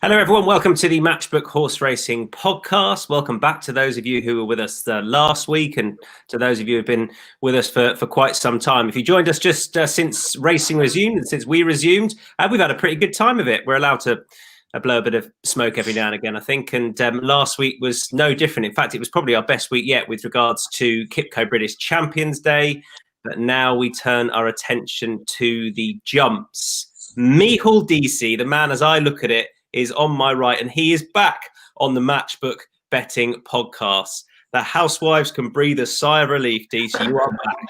Hello, everyone. Welcome to the Matchbook Horse Racing Podcast. Welcome back to those of you who were with us last week and to those of you who have been with us for quite some time. If you joined us just since racing resumed and since we resumed, we've had a pretty good time of it. We're allowed to blow a bit of smoke every now and again, I think. And last week was no different. In fact, it was probably our best week yet with regards to Kipco British Champions Day. But now we turn our attention to the jumps. Micheál Deasy, the man, as I look at it, is on my right, and he is back on the Matchbook Betting Podcast. The housewives can breathe a sigh of relief. Deasy, you are back.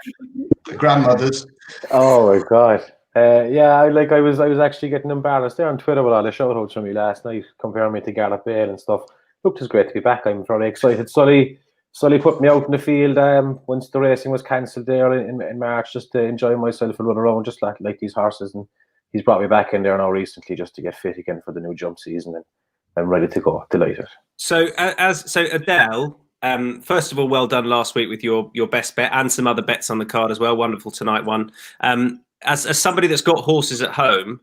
The grandmothers. Oh my god! I was actually getting embarrassed there on Twitter with all the shout-outs from me last night, comparing me to Gareth Bale and stuff. Look, it's great to be back. I'm very excited. Sully put me out in the field once the racing was cancelled there in March, just to enjoy myself and run around, just like these horses. And he's brought me back in there now recently just to get fit again for the new jump season, and I'm ready to go. Delighted. So Adele, first of all, well done last week with your best bet and some other bets on the card as well. Wonderful tonight one. As somebody that's got horses at home,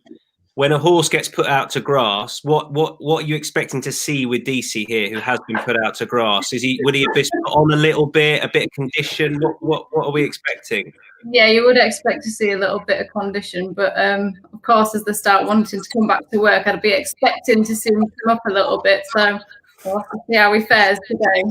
when a horse gets put out to grass, what are you expecting to see with Deasy here, who has been put out to grass? Would he have been put on a little bit, a bit of condition? What are we expecting? Yeah, you would expect to see a little bit of condition, but of course, as they start wanting to come back to work, I'd be expecting to see him come up a little bit. So we'll have to see how he fares today.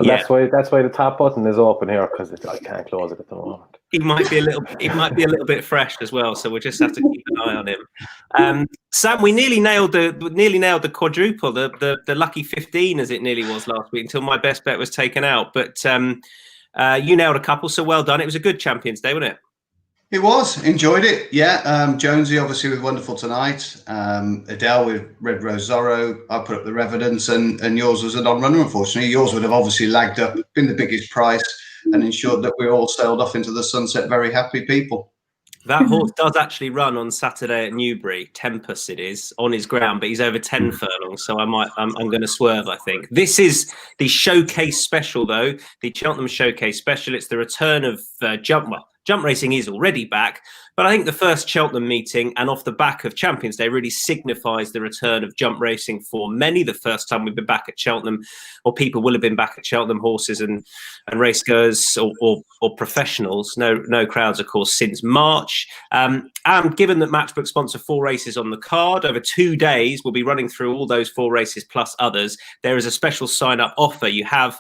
Yeah. That's why the top button is open here, because I can't close it at the moment. He might be a little bit fresh as well, so we'll just have to keep an eye on him. Sam, we nearly nailed the quadruple, the lucky 15 as it nearly was last week, until my best bet was taken out. But you nailed a couple, so well done. It was a good Champions Day, wasn't it? It was. Enjoyed it. Yeah. Jonesy obviously with Wonderful Tonight. Adele with Red Rose Zorro. I put up the Revidence, and yours was a non-runner, unfortunately. Yours would have obviously lagged up, been the biggest price, and ensured that we all sailed off into the sunset very happy people. That horse does actually run on Saturday at Newbury. Tempest it is, on his ground, but he's over 10 furlongs, so I'm going to swerve, I think. This is the Showcase Special, though, the Cheltenham Showcase Special. It's the return of jump racing is already back, but I think the first Cheltenham meeting and off the back of Champions Day really signifies the return of jump racing for many. The first time we've been back at Cheltenham, or people will have been back at Cheltenham, horses and racegoers or professionals. No crowds, of course, since March. And given that Matchbook sponsor 4 races on the card over 2 days, we'll be running through all those 4 races plus others. There is a special sign-up offer you have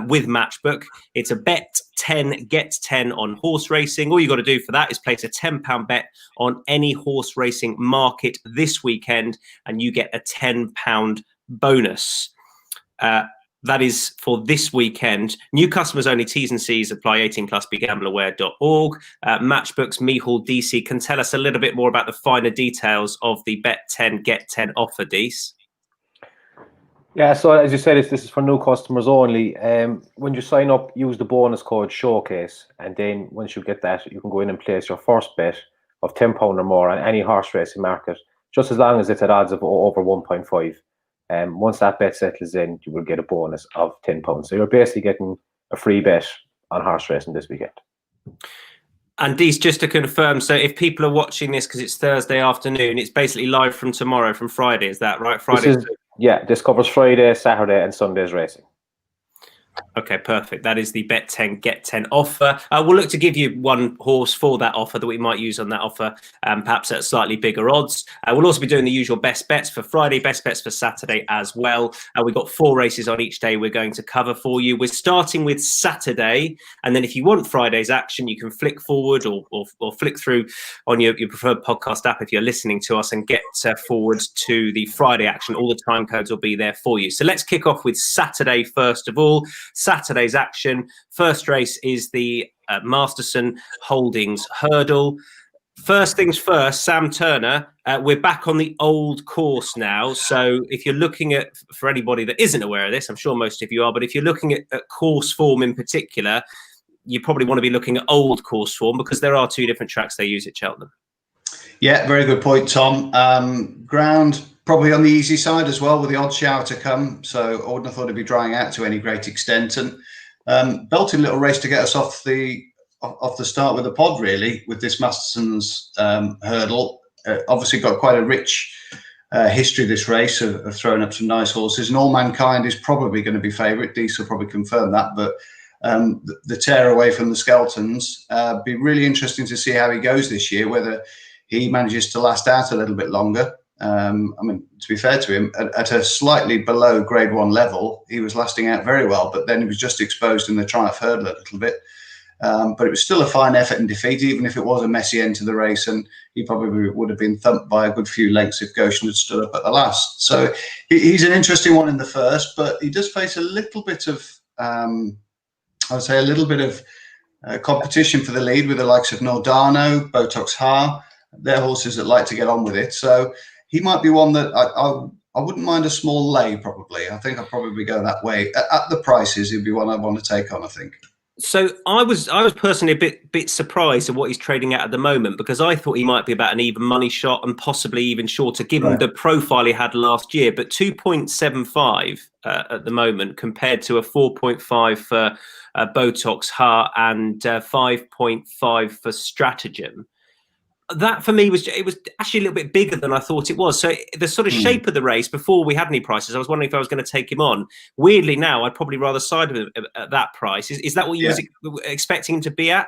with Matchbook. It's a bet 10 get 10 on horse racing. All you got to do for that is place a £10 bet on any horse racing market this weekend, and you get a £10 bonus. That is for this weekend. New customers only. T's and C's apply. 18 plus. BeGambleAware.org. Matchbook's Micheál Deasy can tell us a little bit more about the finer details of the bet 10 get 10 offer, Deas. Yeah, so as you said, this is for new customers only. When you sign up, use the bonus code SHOWCASE, and then once you get that, you can go in and place your first bet of £10 or more on any horse racing market, just as long as it's at odds of over 1.5. Once that bet settles in, you will get a bonus of £10. So you're basically getting a free bet on horse racing this weekend. And Deas, just to confirm, so if people are watching this because it's Thursday afternoon, it's basically live from tomorrow, from Friday, is that right? Friday. This covers Friday, Saturday, and Sunday's racing. Okay, perfect. That is the bet 10 get 10 offer. We'll look to give you one horse for that offer that we might use on that offer, perhaps at slightly bigger odds. We'll also be doing the usual best bets for Friday, best bets for Saturday as well. We've got 4 races on each day we're going to cover for you. We're starting with Saturday, and then if you want Friday's action, you can flick forward or flick through on your preferred podcast app if you're listening to us, and get forward to the Friday action. All the time codes will be there for you. So let's kick off with Saturday first of all. Saturday's action. First race is the Masterson Holdings Hurdle. First things first, Sam Turner, we're back on the old course now. So if you're looking at, for anybody that isn't aware of this, I'm sure most of you are, but if you're looking at course form in particular, you probably want to be looking at old course form, because there are 2 different tracks they use at Cheltenham. Yeah, very good point, Tom. Ground probably on the easy side as well, with the odd shower to come. So I wouldn't have thought it'd be drying out to any great extent. And belting little race to get us off the start with the pod, really, with this Masterson's hurdle. Obviously got quite a rich history of this race of throwing up some nice horses, and All Mankind is probably going to be favourite. Deasy will probably confirm that, but the tear away from the Skeltons, be really interesting to see how he goes this year, whether he manages to last out a little bit longer. I mean, to be fair to him, at a slightly below Grade 1 level, he was lasting out very well, but then he was just exposed in the Triumph Hurdle a little bit. But it was still a fine effort and defeat, even if it was a messy end to the race, and he probably would have been thumped by a good few lengths if Goshen had stood up at the last. So he's an interesting one in the first, but he does face a little bit of, I would say, a little bit of competition for the lead with the likes of Nordano, Botox Ha. They're horses that like to get on with it. So he might be one that I wouldn't mind a small lay, probably. I think I'd probably go that way. At the prices, he'd be one I'd want to take on, I think. So I was personally a bit surprised at what he's trading at the moment, because I thought he might be about an even money shot and possibly even shorter, given the profile he had last year. But 2.75 at the moment compared to a 4.5 for Botox Ha and 5.5 for Stratagem. That for me was actually a little bit bigger than I thought it was. So the sort of shape of the race before we had any prices, I was wondering if I was going to take him on. Weirdly, now I'd probably rather side with him at that price. Is that what you was expecting him to be at?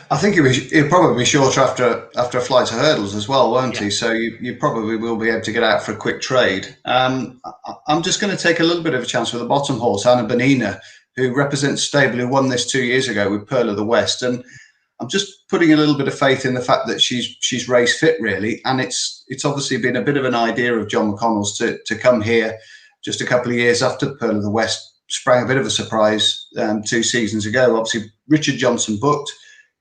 I think he'll probably be shorter after a flight to hurdles as well, won't he? So you probably will be able to get out for a quick trade. I'm just going to take a little bit of a chance with the bottom horse, Anna Bonina, who represents stable, who won this 2 years ago with Pearl of the West, and I'm just putting a little bit of faith in the fact that she's race fit, really, and it's obviously been a bit of an idea of John McConnell's to come here just a couple of years after Pearl of the West sprang a bit of a surprise 2 seasons ago. Obviously, Richard Johnson booked,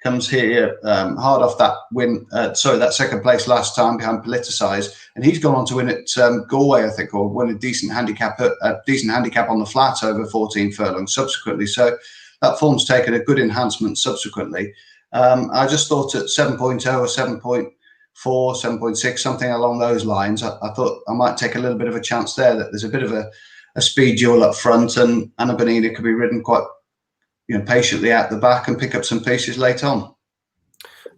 comes here hard off that win, that second place last time behind Politicise, and he's gone on to win at Galway, I think, or win a decent handicap on the flat over 14 furlongs subsequently. So that form's taken a good enhancement subsequently. I just thought at 7.0 or 7.4, 7.6, something along those lines, I thought I might take a little bit of a chance there, that there's a bit of a speed duel up front, and Anna Bonina could be ridden quite patiently out the back and pick up some pieces late on.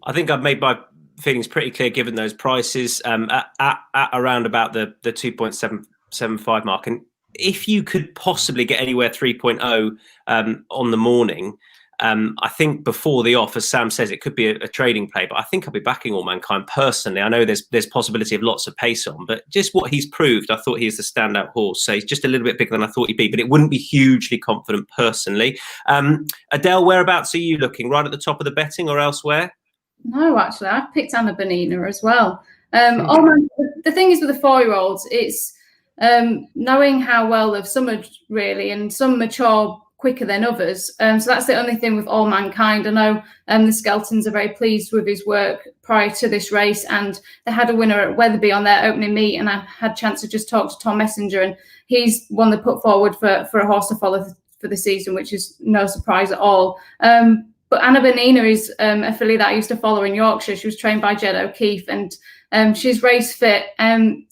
I think I've made my feelings pretty clear given those prices at around about the 2.775 mark. And if you could possibly get anywhere 3.0 on the morning, I think before the off, as Sam says, it could be a trading play, but I think I'll be backing All Mankind personally. I know there's possibility of lots of pace on, but just what he's proved, I thought he's the standout horse. So he's just a little bit bigger than I thought he'd be, but it wouldn't be hugely confident personally. Adele, whereabouts are you looking? Right at the top of the betting or elsewhere? No, actually, I picked Anna Bonina as well. The thing is with the 4-year-olds, it's knowing how well they've summered, really, and some mature quicker than others. So that's the only thing with All Mankind. I know the Skeltons are very pleased with his work prior to this race, and they had a winner at Wetherby on their opening meet, and I had a chance to just talk to Tom Messenger, and he's one they put forward for a horse to follow for the season, which is no surprise at all. But Anna Bonina is a filly that I used to follow in Yorkshire. She was trained by Jed O'Keefe, and she's race fit, and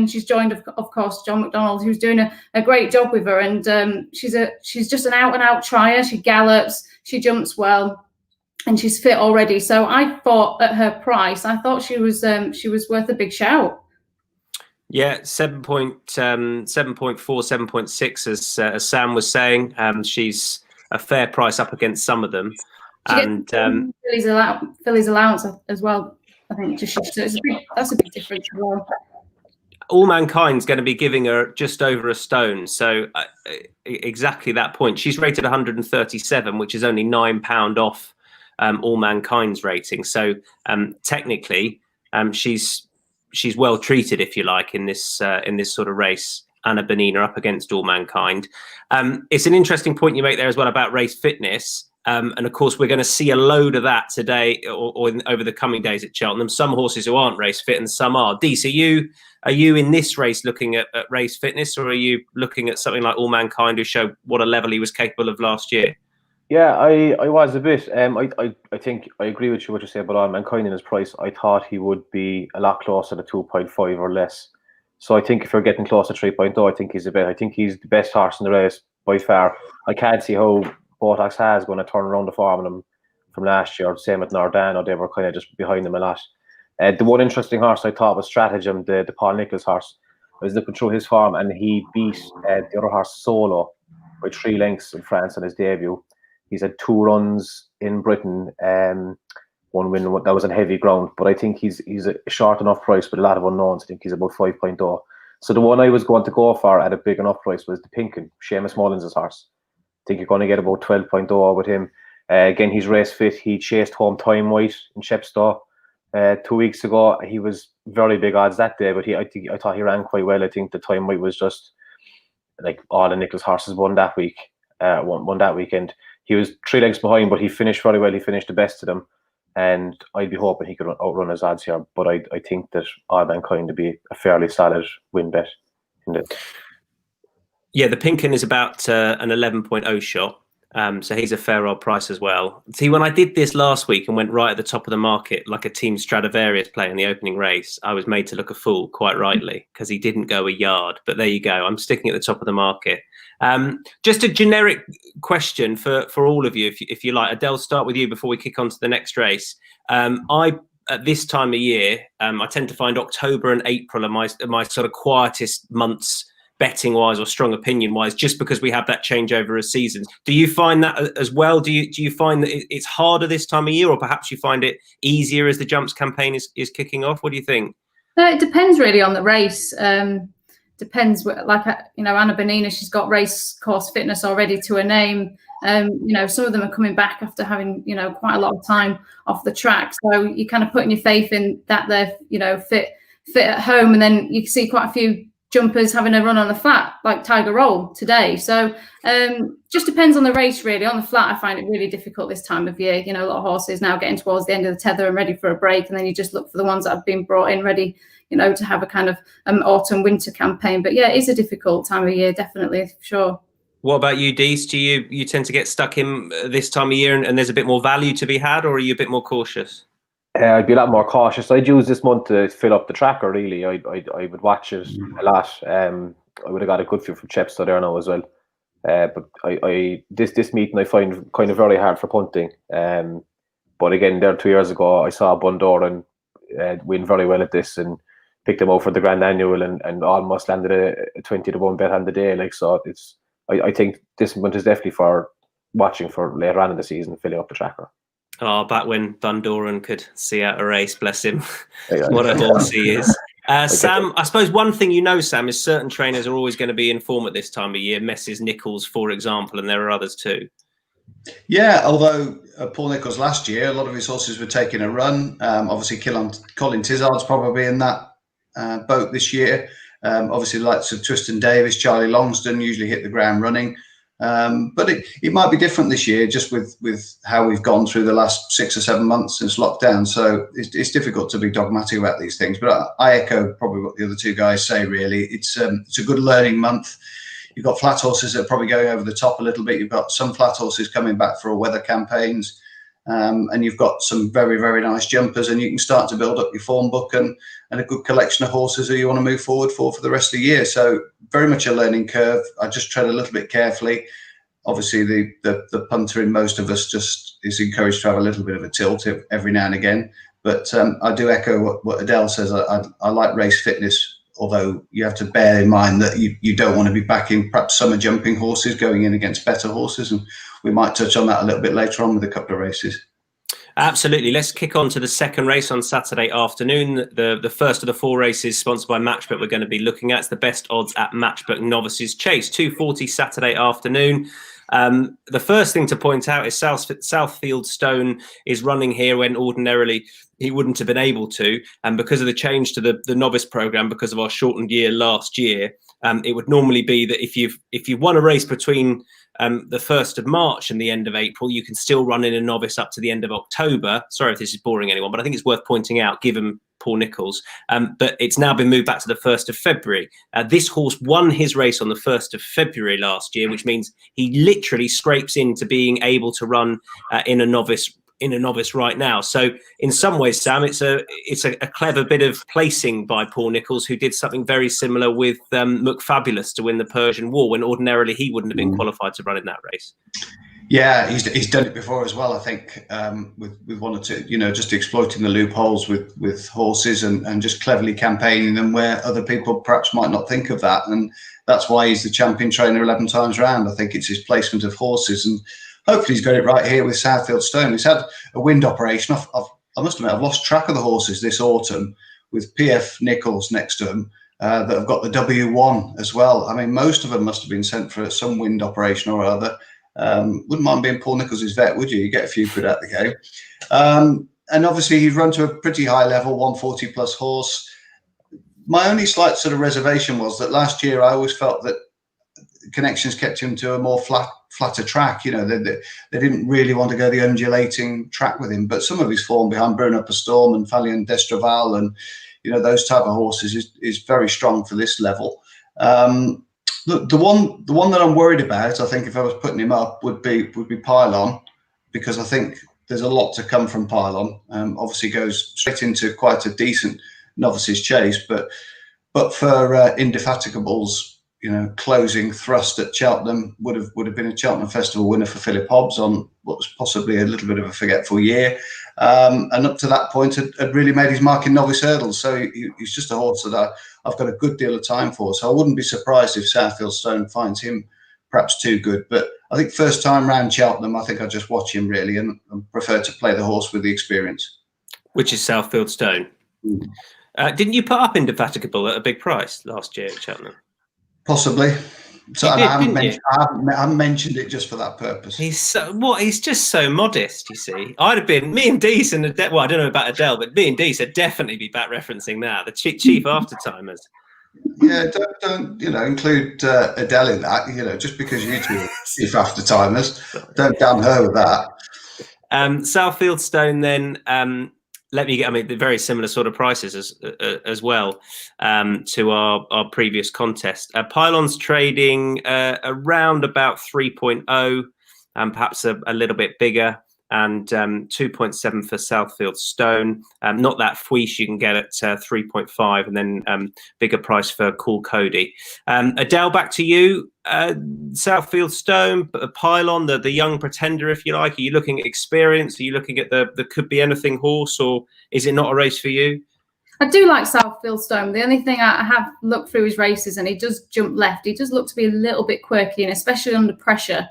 she's joined, of course, John McDonald, who's doing a great job with her. And she's just an out-and-out trier. She gallops, she jumps well, and she's fit already. So I thought at her price, I thought she was worth a big shout. Yeah, 7.4, 7.6, as Sam was saying. She's a fair price up against some of them. And Philly's allowance as well, I think. That's a big difference as well. All Mankind's going to be giving her just over a stone. So exactly that point. She's rated 137, which is only £9 off All Mankind's rating. So technically, she's well treated, if you like, in this sort of race. Anna Bonina up against All Mankind. It's an interesting point you make there as well about race fitness. And of course, we're going to see a load of that today or over the coming days at Cheltenham. Some horses who aren't race fit and some are. Deasy, are you in this race looking at race fitness, or are you looking at something like All Mankind, who showed what a level he was capable of last year? Yeah, I was a bit. I think I agree with you what you say about All Mankind in his price. I thought he would be a lot closer to 2.5 or less. So I think if you're getting close to 3.0, I think he's the best horse in the race by far. I can't see how Botox has going to turn around the form of them from last year. Same with Nordano, they were kind of just behind them a lot. The one interesting horse I thought was Stratagem, the Paul Nicholls horse. I was looking through his form, and he beat the other horse Solo by 3 lengths in France on his debut. He's had 2 runs in Britain, 1 win that was on heavy ground. But I think he's a short enough price with a lot of unknowns. I think he's about 5.0. So the one I was going to go for at a big enough price was the Pinkin, Seamus Mullins' horse. I think you're going to get about 12.0 with him. Again, he's race fit. He chased home Time White in Chepstow 2 weeks ago. He was very big odds that day, but I thought he ran quite well. I think the Time White was just like all the Nicholls horses won that week, won that weekend. He was 3 lengths behind, but he finished very well. He finished the best of them, and I'd be hoping he could outrun his odds here. But I think that All Mankind to be a fairly solid win bet in this. Yeah, the Pinkin is about an 11.0 shot. So he's a fair old price as well. See, when I did this last week and went right at the top of the market, like a Team Stradivarius play in the opening race, I was made to look a fool, quite rightly, because he didn't go a yard. But there you go. I'm sticking at the top of the market. Just a generic question for all of you, if you like. Adele, start with you before we kick on to the next race. At this time of year, I tend to find October and April are my sort of quietest months, betting wise or strong opinion wise, just because we have that changeover of seasons. Do you find that as well? Do you find that it's harder this time of year, or perhaps you find it easier as the jumps campaign is kicking off? What do you think? It depends really on the race. Depends, like, Anna Bonina, she's got race course fitness already to her name. Some of them are coming back after having, quite a lot of time off the track. So you're kind of putting your faith in that they're, fit at home. And then you see quite a few jumpers having a run on the flat, like Tiger Roll today. So just depends on the race, really. On the flat, I find it really difficult this time of year. A lot of horses now getting towards the end of the tether and ready for a break. And then you just look for the ones that have been brought in ready, to have a kind of autumn winter campaign. But yeah, it's a difficult time of year, definitely, for sure. What about you, Dees? Do you tend to get stuck in this time of year and there's a bit more value to be had, or are you a bit more cautious? I'd be a lot more cautious. I'd use this month to fill up the tracker, really. I would watch it a lot. I would have got a good few from Chepstow there now as well. But this meeting I find kind of very hard for punting. But again, there 2 years ago, I saw Bundoran win very well at this and picked them out for the Grand Annual and almost landed a 20-1 bet on the day. I think this month is definitely for watching for later on in the season, filling up the tracker. Oh, back when Bundoran could see out a race, bless him. What a horse he is. Sam, I suppose one thing Sam, is certain trainers are always going to be in form at this time of year. Messrs Nicholls, for example, and there are others too. Yeah, although Paul Nicholls last year, a lot of his horses were taking a run. Obviously, Colin Tizard's probably in that boat this year. Obviously, the likes of Tristan Davis, Charlie Longsdon usually hit the ground running. But it might be different this year, just with how we've gone through the last 6 or 7 months since lockdown. So it's difficult to be dogmatic about these things. But I echo probably what the other two guys say. Really, it's a good learning month. You've got flat horses that are probably going over the top a little bit. You've got some flat horses coming back for weather campaigns, and you've got some very, very nice jumpers. And you can start to build up your form book and a good collection of horses who you want to move forward for the rest of the year. So very much a learning curve. I just tread a little bit carefully. Obviously, the punter in most of us just is encouraged to have a little bit of a tilt every now and again. But I do echo what Adele says. I like race fitness, although you have to bear in mind that you don't want to be backing perhaps summer jumping horses going in against better horses. And we might touch on that a little bit later on with a couple of races. Absolutely. Let's kick on to the second race on Saturday afternoon. The first of the 4 races sponsored by Matchbook we're going to be looking at. It's the best odds at Matchbook Novices Chase, 2:40 Saturday afternoon. The first thing to point out is Southfield Stone is running here when ordinarily he wouldn't have been able to. And because of the change to the novice program, because of our shortened year last year, it would normally be that if you've won a race between the 1st of March and the end of April, you can still run in a novice up to the end of October. Sorry if this is boring anyone, but I think it's worth pointing out, given Paul Nicholls. But it's now been moved back to the 1st of February. This horse won his race on the 1st of February last year, which means he literally scrapes into being able to run in a novice right now. So in some ways, Sam, it's a clever bit of placing by Paul Nicholls, who did something very similar with McFabulous to win the Persian War when ordinarily he wouldn't have been qualified to run in that race. Yeah, he's done it before as well. I think with one or two, just exploiting the loopholes with horses and just cleverly campaigning them where other people perhaps might not think of that. And that's why he's the champion trainer 11 times round. I think it's his placement of horses, and hopefully he's got it right here with Southfield Stone. He's had a wind operation. I must admit, I've lost track of the horses this autumn with PF Nichols next to him. That have got the W1 as well. I mean, most of them must have been sent for some wind operation or other. Wouldn't mind being Paul Nichols' vet, would you? You get a few quid out the game. And obviously he'd run to a pretty high level, 140 plus horse. My only slight sort of reservation was that last year I always felt that Connections kept him to a more flatter track. They didn't really want to go the undulating track with him. But some of his form behind Bruno Pastorm and Falion Destraval and those type of horses is very strong for this level. Look, the one that I'm worried about, I think if I was putting him up, would be Pylon, because I think there's a lot to come from Pylon. Obviously goes straight into quite a decent Novices chase, but for Indefatigable's closing thrust at Cheltenham would have been a Cheltenham Festival winner for Philip Hobbs on what was possibly a little bit of a forgetful year, and up to that point had really made his mark in novice hurdles. So he's just a horse that I've got a good deal of time for. So I wouldn't be surprised if Southfield Stone finds him perhaps too good. But I think first time round Cheltenham, I think I just watch him really and prefer to play the horse with the experience. Which is Southfield Stone. Didn't you put up Indefatigable at a big price last year at Cheltenham? Possibly. So I haven't mentioned it just for that purpose. He's just so modest, you see. I'd have been, me and Deasy and Adele, well, I don't know about Adele, but me and Deasy would definitely be back referencing that, the chief after-timers. Yeah, don't include Adele in that, just because you two are chief after-timers. Don't damn her with that. Southfield Stone then, they're very similar sort of prices as well to our previous contest. Pylon's trading around about 3.0, perhaps a little bit bigger, and 2.7 for Southfield Stone. Not that Fouiche you can get at 3.5, and then bigger price for Cool Cody. Adele, back to you. Southfield Stone, Pylon, the young pretender, if you like. Are you looking at experience? Are you looking at the could be anything horse, or is it not a race for you? I do like Southfield Stone. The only thing I have looked through his races, and he does jump left. He does look to be a little bit quirky, and especially under pressure,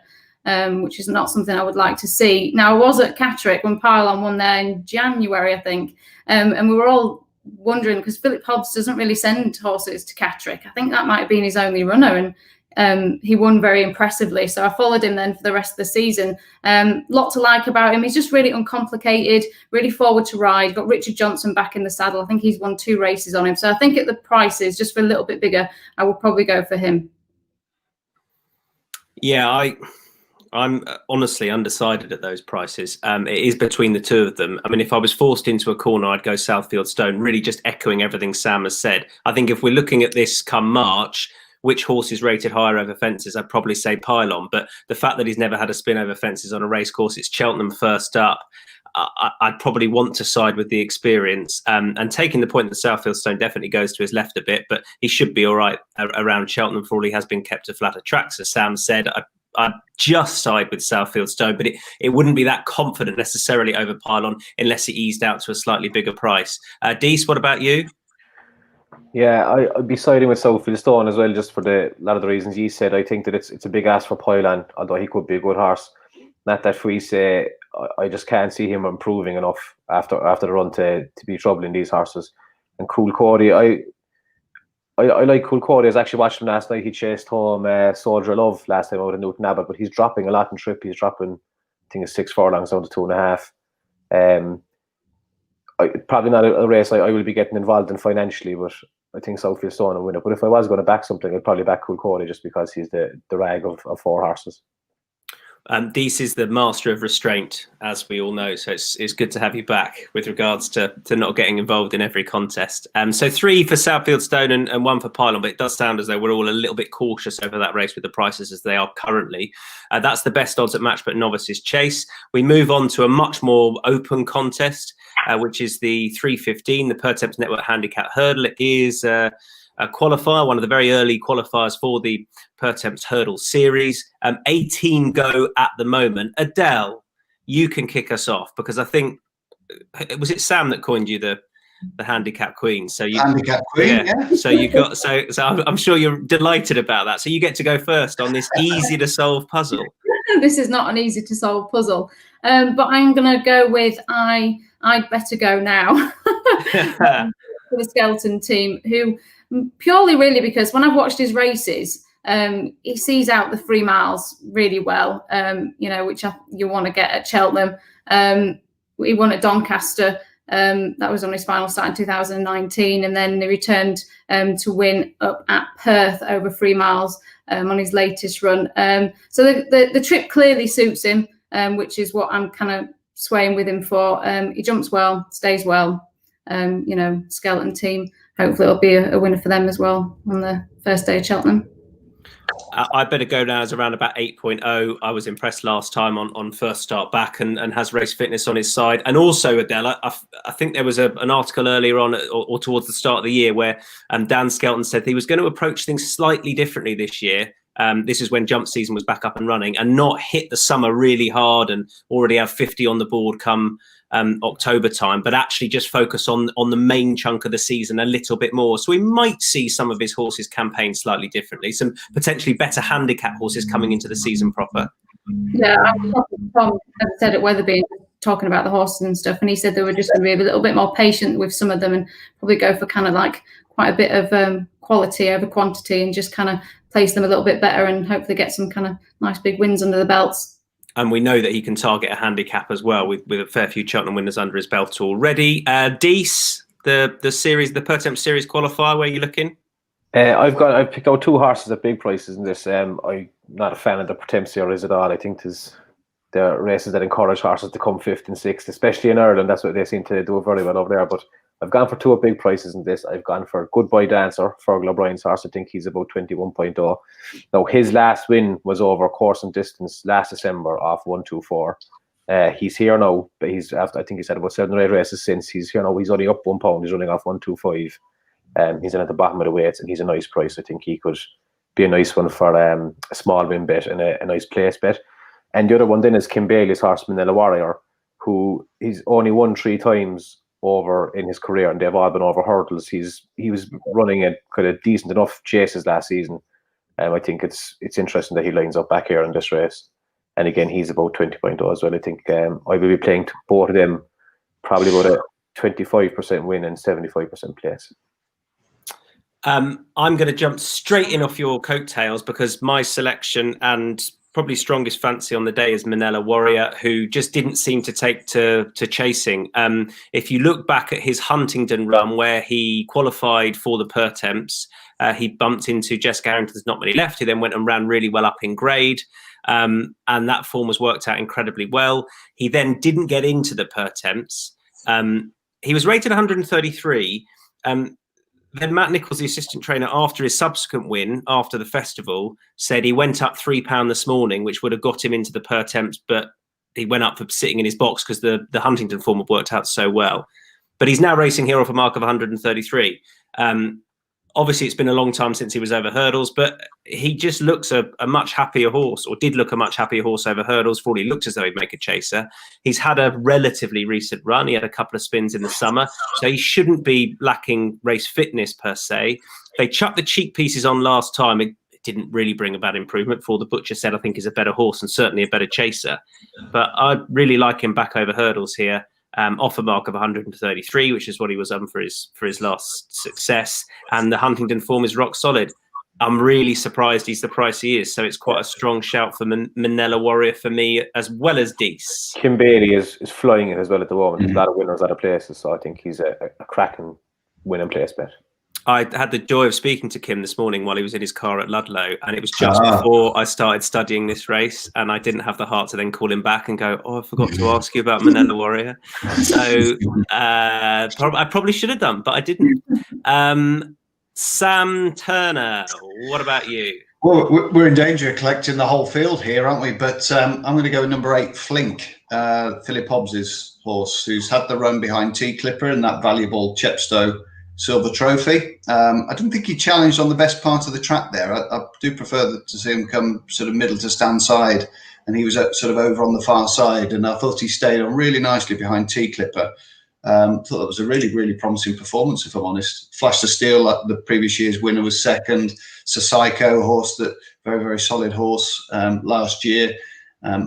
which is not something I would like to see. Now, I was at Catterick when Pylon won there in January, I think, and we were all wondering, because Philip Hobbs doesn't really send horses to Catterick. I think that might have been his only runner, and he won very impressively. So I followed him then for the rest of the season. Lot to like about him. He's just really uncomplicated, really forward to ride. Got Richard Johnson back in the saddle. I think he's won 2 races on him. So I think at the prices, just for a little bit bigger, I would probably go for him. Yeah, I'm honestly undecided at those prices. It is between the two of them. I mean, if I was forced into a corner, I'd go Southfield Stone, really just echoing everything Sam has said. I think if we're looking at this come March, which horse is rated higher over fences, I'd probably say Pylon. But the fact that he's never had a spin over fences on a race course, it's Cheltenham first up, I'd probably want to side with the experience. And taking the point that Southfield Stone definitely goes to his left a bit, but he should be all right around Cheltenham for all he has been kept to flatter tracks. As Sam said, I'd just side with Southfield Stone, but it wouldn't be that confident necessarily over Pylon unless it eased out to a slightly bigger price. Deasy, what about you? Yeah, I'd be siding with Southfield Stone as well, just for a lot of the reasons you said. I think that it's a big ask for Pylon, although he could be a good horse. Not that Fouiche, I just can't see him improving enough after the run to be troubling these horses. And Cool Cody, I like Cool Cody. I was actually watching him last night. He chased home Soldier of Love last time out of Newton Abbott, but he's dropping a lot in trip. He's dropping, I think it's 6 furlongs down to 2.5. Probably not a race I will be getting involved in financially, but I think Southfield Stone will win it. But if I was going to back something, I'd probably back Cool Cody just because he's the rag of 4 horses. Deasy is the master of restraint, as we all know. So it's good to have you back with regards to not getting involved in every contest. So 3 for Southfield Stone and 1 for Pylon, but it does sound as though we're all a little bit cautious over that race with the prices as they are currently. That's the best odds at Matchbook Novices Chase. We move on to a much more open contest, which is the 3:15, the Pertemps Network Handicap Hurdle. It is qualifier, one of the very early qualifiers for the Pertemps Hurdle Series. 18 go at the moment. Adele, you can kick us off, because I think, was it Sam that coined you the handicap queen? So you handicap queen, yeah. So you got so I'm sure you're delighted about that. So you get to go first on this easy to solve puzzle. This is not an easy to solve puzzle, but I'm going to go with I'd better go now for the skeleton team, who purely really because when I've watched his races, he sees out the 3 miles really well, which you want to get at Cheltenham. He won at Doncaster. That was on his final start in 2019, and then he returned to win up at Perth over 3 miles on his latest run. So the trip clearly suits him, which is what I'm kind of swaying with him for. He jumps well, stays well. Skeleton team. Hopefully it'll be a winner for them as well on the first day of Cheltenham. I better go now as around about 8.0. I was impressed last time on first start back, and has race fitness on his side. And also, Adele, I think there was an article earlier on or towards the start of the year where Dan Skelton said he was going to approach things slightly differently this year. This is when jump season was back up and running, and not hit the summer really hard and already have 50 on the board come October time, but actually just focus on the main chunk of the season a little bit more. So we might see some of his horses campaign slightly differently, some potentially better handicap horses coming into the season proper. Yeah, Tom said at Weatherby, talking about the horses and stuff, and he said they were just going to be a little bit more patient with some of them and probably go for kind of like quite a bit of quality over quantity and just kind of place them a little bit better and hopefully get some kind of nice big wins under the belts. And we know that he can target a handicap as well, with a fair few Cheltenham winners under his belt already. Deasy, the Pertemps Series qualifier, where are you looking? I've picked out 2 horses at big prices in this. I'm not a fan of the Pertemps Series at all. I think there are races that encourage horses to come 5th and 6th, especially in Ireland. That's what they seem to do very well over there. But I've gone for 2 at big prices in this. I've gone for Goodbye Dancer, Fergal O'Brien's horse. I think he's about 21.0. Now, his last win was over course and distance last December off 124. He's here now, but I think he's had about 7 or 8 races since. He's here now. He's only up 1 pound. He's running off 125. He's in at the bottom of the weights, and he's a nice price. I think he could be a nice one for a small win bet and a nice place bet. And the other one then is Kim Bailey's horse, Manila Warrior, who he's only won 3 times over in his career, and they've all been over hurdles. He was running a kind of decent enough chases last season. I think it's interesting that he lines up back here in this race. And again, he's about 20.0 as well. I think I will be playing both of them, probably about a 25% win and 75% place. I'm going to jump straight in off your coattails, because my selection and probably strongest fancy on the day is Manila Warrior, who just didn't seem to take to chasing. If you look back at his Huntingdon run, where he qualified for the Pertemps, he bumped into Jess Garrington's Not Many Left, who then went and ran really well up in grade. And that form was worked out incredibly well. He then didn't get into the Pertemps. He was rated 133. Then Matt Nichols, the assistant trainer, after his subsequent win, after the festival, said he went up £3 this morning, which would have got him into the Pertemps, but he went up for sitting in his box because the Huntingdon form had worked out so well. But he's now racing here off a mark of 133. Obviously, it's been a long time since he was over hurdles, but he just looks a much happier horse, or did look a much happier horse over hurdles. For all he looked as though he'd make a chaser. He's had a relatively recent run. He had a couple of spins in the summer, so he shouldn't be lacking race fitness per se. They chucked the cheek pieces on last time. It didn't really bring about improvement. For the Butcher said, I think he's a better horse and certainly a better chaser. But I really like him back over hurdles here. Off a mark of 133, which is what he was on for his last success. And the Huntingdon form is rock solid. I'm really surprised he's the price he is. So it's quite a strong shout for Manila Warrior for me, as well as Deasy. Kim Bailey is flying it as well at the moment. There's a lot of winners out of places, so I think he's a cracking winning place bet. I had the joy of speaking to Kim this morning while he was in his car at Ludlow, and it was just before I started studying this race, and I didn't have the heart to then call him back and go, I forgot to ask you about Manila Warrior. So I probably should have done, but I didn't. Sam Turner, what about you? Well, we're in danger of collecting the whole field here, aren't we? But I'm going to go number 8, Flink, Philip Hobbs's horse, who's had the run behind T Clipper in that valuable Chepstow Silver Trophy. I didn't think he challenged on the best part of the track there. I do prefer to see him come sort of middle to stand side, and he was sort of over on the far side, and I thought he stayed on really nicely behind T-Clipper. Thought that was a really, really promising performance, if I'm honest. Flash the Steel, like the previous year's winner, was second. Sasiko, horse that very, very solid horse last year.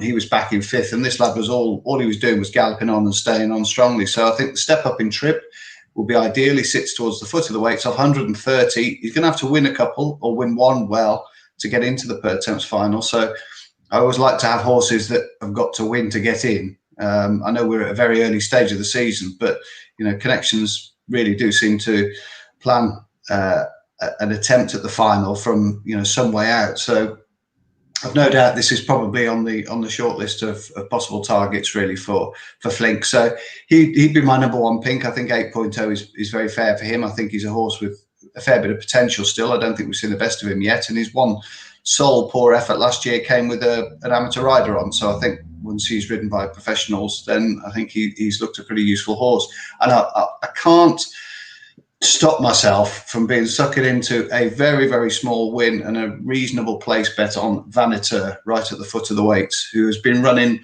He was back in fifth, and this lad was all he was doing was galloping on and staying on strongly. So I think the step up in trip will be ideally sits towards the foot of the weights, 130. He's going to have to win a couple or win one well to get into the Pertemps final. So I always like to have horses that have got to win to get in. I know we're at a very early stage of the season, but Connections really do seem to plan an attempt at the final from some way out. So I've no doubt this is probably on the short list of possible targets really for Flink. So he'd be my number one pick. I think 8.0 is very fair for him. I think he's a horse with a fair bit of potential still. I don't think we've seen the best of him yet, and his one sole poor effort last year came with an amateur rider on. So I think once he's ridden by professionals, then I think he's looked a pretty useful horse. And I can't stop myself from being suckered into a very, very small win and a reasonable place bet on Vaniteur right at the foot of the weights, who has been running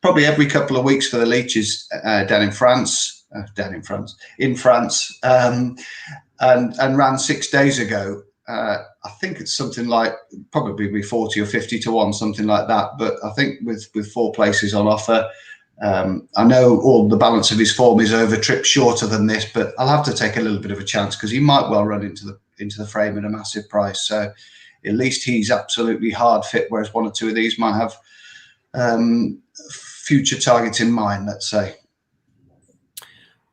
probably every couple of weeks for the Leeches in France, and ran 6 days ago. I think it's something like probably 40 or 50 to 1, something like that. But I think with 4 places on offer, I know all the balance of his form is over trips shorter than this, but I'll have to take a little bit of a chance because he might well run into the frame at a massive price. So at least he's absolutely hard fit, whereas 1 or 2 of these might have future targets in mind, let's say.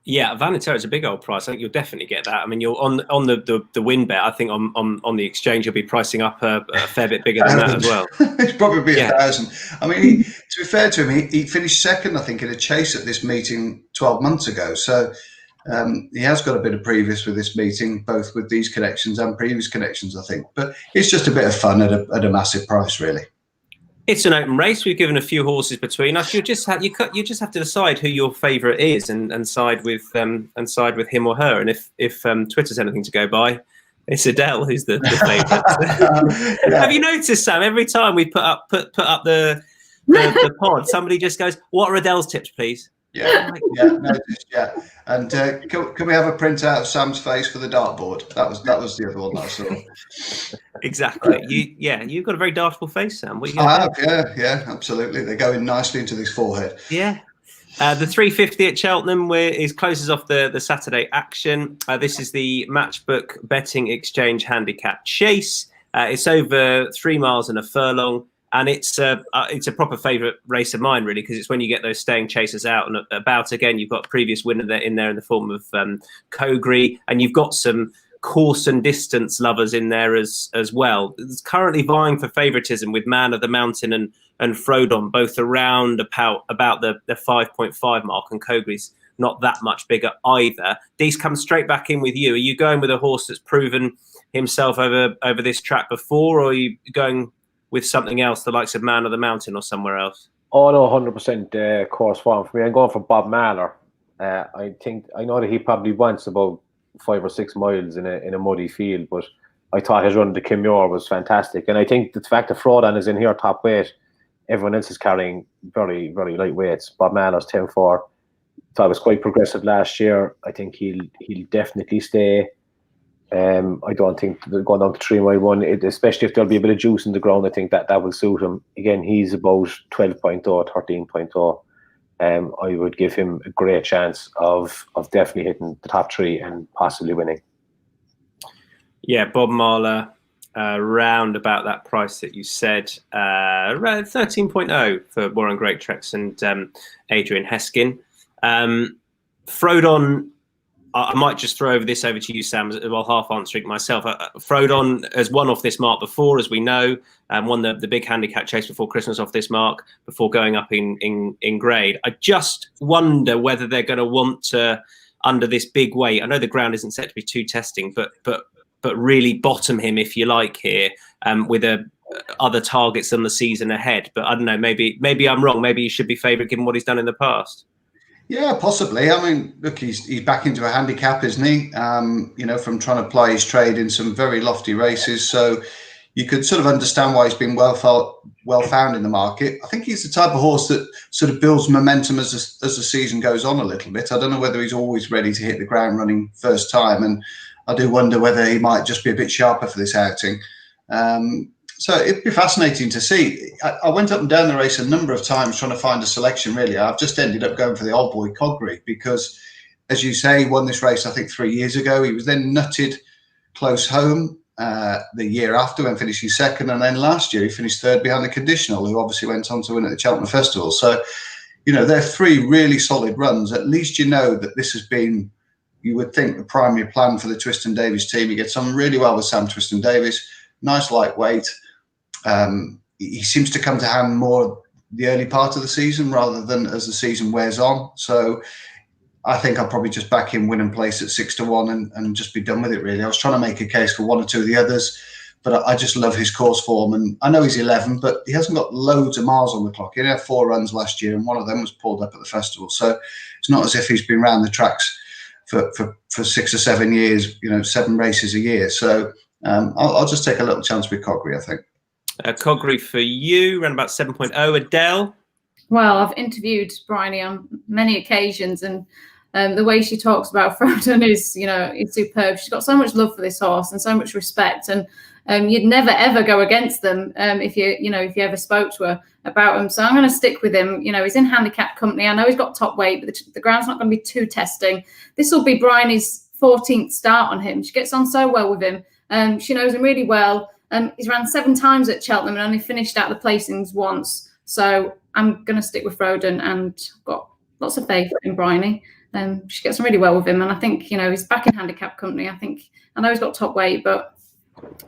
Yeah, Vaniteur is a big old price. I think you'll definitely get that. I mean, you're on the win bet. I think on the exchange you'll be pricing up a fair bit bigger than that as well. It's probably 1,000. I mean, to be fair to him, he finished second, I think, in a chase at this meeting 12 months ago. So he has got a bit of previous with this meeting, both with these connections and previous connections, I think. But it's just a bit of fun at a massive price, really. It's an open race. We've given a few horses between us. You just have to decide who your favourite is and side with him or her. And if Twitter's anything to go by, it's Adele who's the favourite. Yeah. Have you noticed, Sam? Every time we put up the pod, somebody just goes, "What are Adele's tips, please?" Yeah, noticed. Yeah, and can we have a print out of Sam's face for the dartboard? That was the other one that I saw. Exactly. You've got a very dartable face, Sam. I have, yeah, absolutely. They're going nicely into this forehead. Yeah. The 350 at Cheltenham closes off the Saturday action. This is the Matchbook betting exchange handicap chase. It's over 3 miles and a furlong. And it's a proper favourite race of mine, really, because it's when you get those staying chasers out and about again. You've got a previous winner in there in the form of Cogri, and you've got some course and distance lovers in there as well. It's currently vying for favouritism with Man of the Mountain and Frodon, both around about the 5.5 mark, and Cogri's not that much bigger either. Dease comes straight back in with you. Are you going with a horse that's proven himself over this track before, or are you going with something else, the likes of Man of the Mountain or somewhere else? Oh no, 100% course form for me. I'm going for Bob Mahler. I know that he probably wants about 5 or 6 miles in a muddy field, but I thought his run to Kimure was fantastic. And I think the fact that Frodon is in here top weight, everyone else is carrying very, very light weights. Bob Mahler's 10-4. Thought it was quite progressive last year. I think he'll definitely stay. I don't think going down to 3 mile one, especially if there'll be a bit of juice in the ground, I think that will suit him. Again, he's about 12.0, 13.0. I would give him a great chance of definitely hitting the top 3 and possibly winning. Yeah, Bob Mahler, round about that price that you said, around 13.0 for Warren Greatrex and Adrian Heskin. Frodon, I might just throw this over to you, Sam, while half answering myself. Frodon has won off this mark before, as we know, won the big handicap chase before Christmas off this mark, before going up in grade. I just wonder whether they're going to want to, under this big weight, I know the ground isn't set to be too testing, but really bottom him, if you like, here, with other targets on the season ahead. But I don't know, maybe I'm wrong. Maybe he should be favourite given what he's done in the past. Yeah, possibly. I mean, look, he's back into a handicap, isn't he? From trying to ply his trade in some very lofty races. So you could sort of understand why he's been well found in the market. I think he's the type of horse that sort of builds momentum as the season goes on a little bit. I don't know whether he's always ready to hit the ground running first time, and I do wonder whether he might just be a bit sharper for this outing. So it'd be fascinating to see. I went up and down the race a number of times trying to find a selection, really. I've just ended up going for the old boy Cogri because, as you say, he won this race, I think, 3 years ago. He was then nutted close home the year after when finishing second. And then last year he finished third behind the Conditional, who obviously went on to win at the Cheltenham Festival. So, they're 3 really solid runs. At least that this has been, you would think, the primary plan for the Twiston Davies team. He gets on really well with Sam Twiston Davies. Nice lightweight. He seems to come to hand more the early part of the season rather than as the season wears on. So I think I'll probably just back him win and place at 6-1 and just be done with it, really. I was trying to make a case for 1 or 2 of the others, but I just love his course form. And I know he's 11, but he hasn't got loads of miles on the clock. He had 4 runs last year, and one of them was pulled up at the festival. So it's not as if he's been around the tracks for 6 or 7 years, 7 races a year. So I'll just take a little chance with Cogri, I think. Cogri for you, around about 7.0. Adele? Well, I've interviewed Bryony on many occasions, and the way she talks about Frodon is, is superb. She's got so much love for this horse and so much respect, and you'd never ever go against them if you ever spoke to her about him. So I'm going to stick with him. He's in handicap company. I know he's got top weight, but the ground's not going to be too testing. This will be Bryony's 14th start on him. She gets on so well with him. She knows him really well. He's ran 7 times at Cheltenham and only finished out the placings once. So I'm going to stick with Frodon, and I've got lots of faith in Bryony. She gets on really well with him, and I think he's back in handicap company. I know he's got top weight, but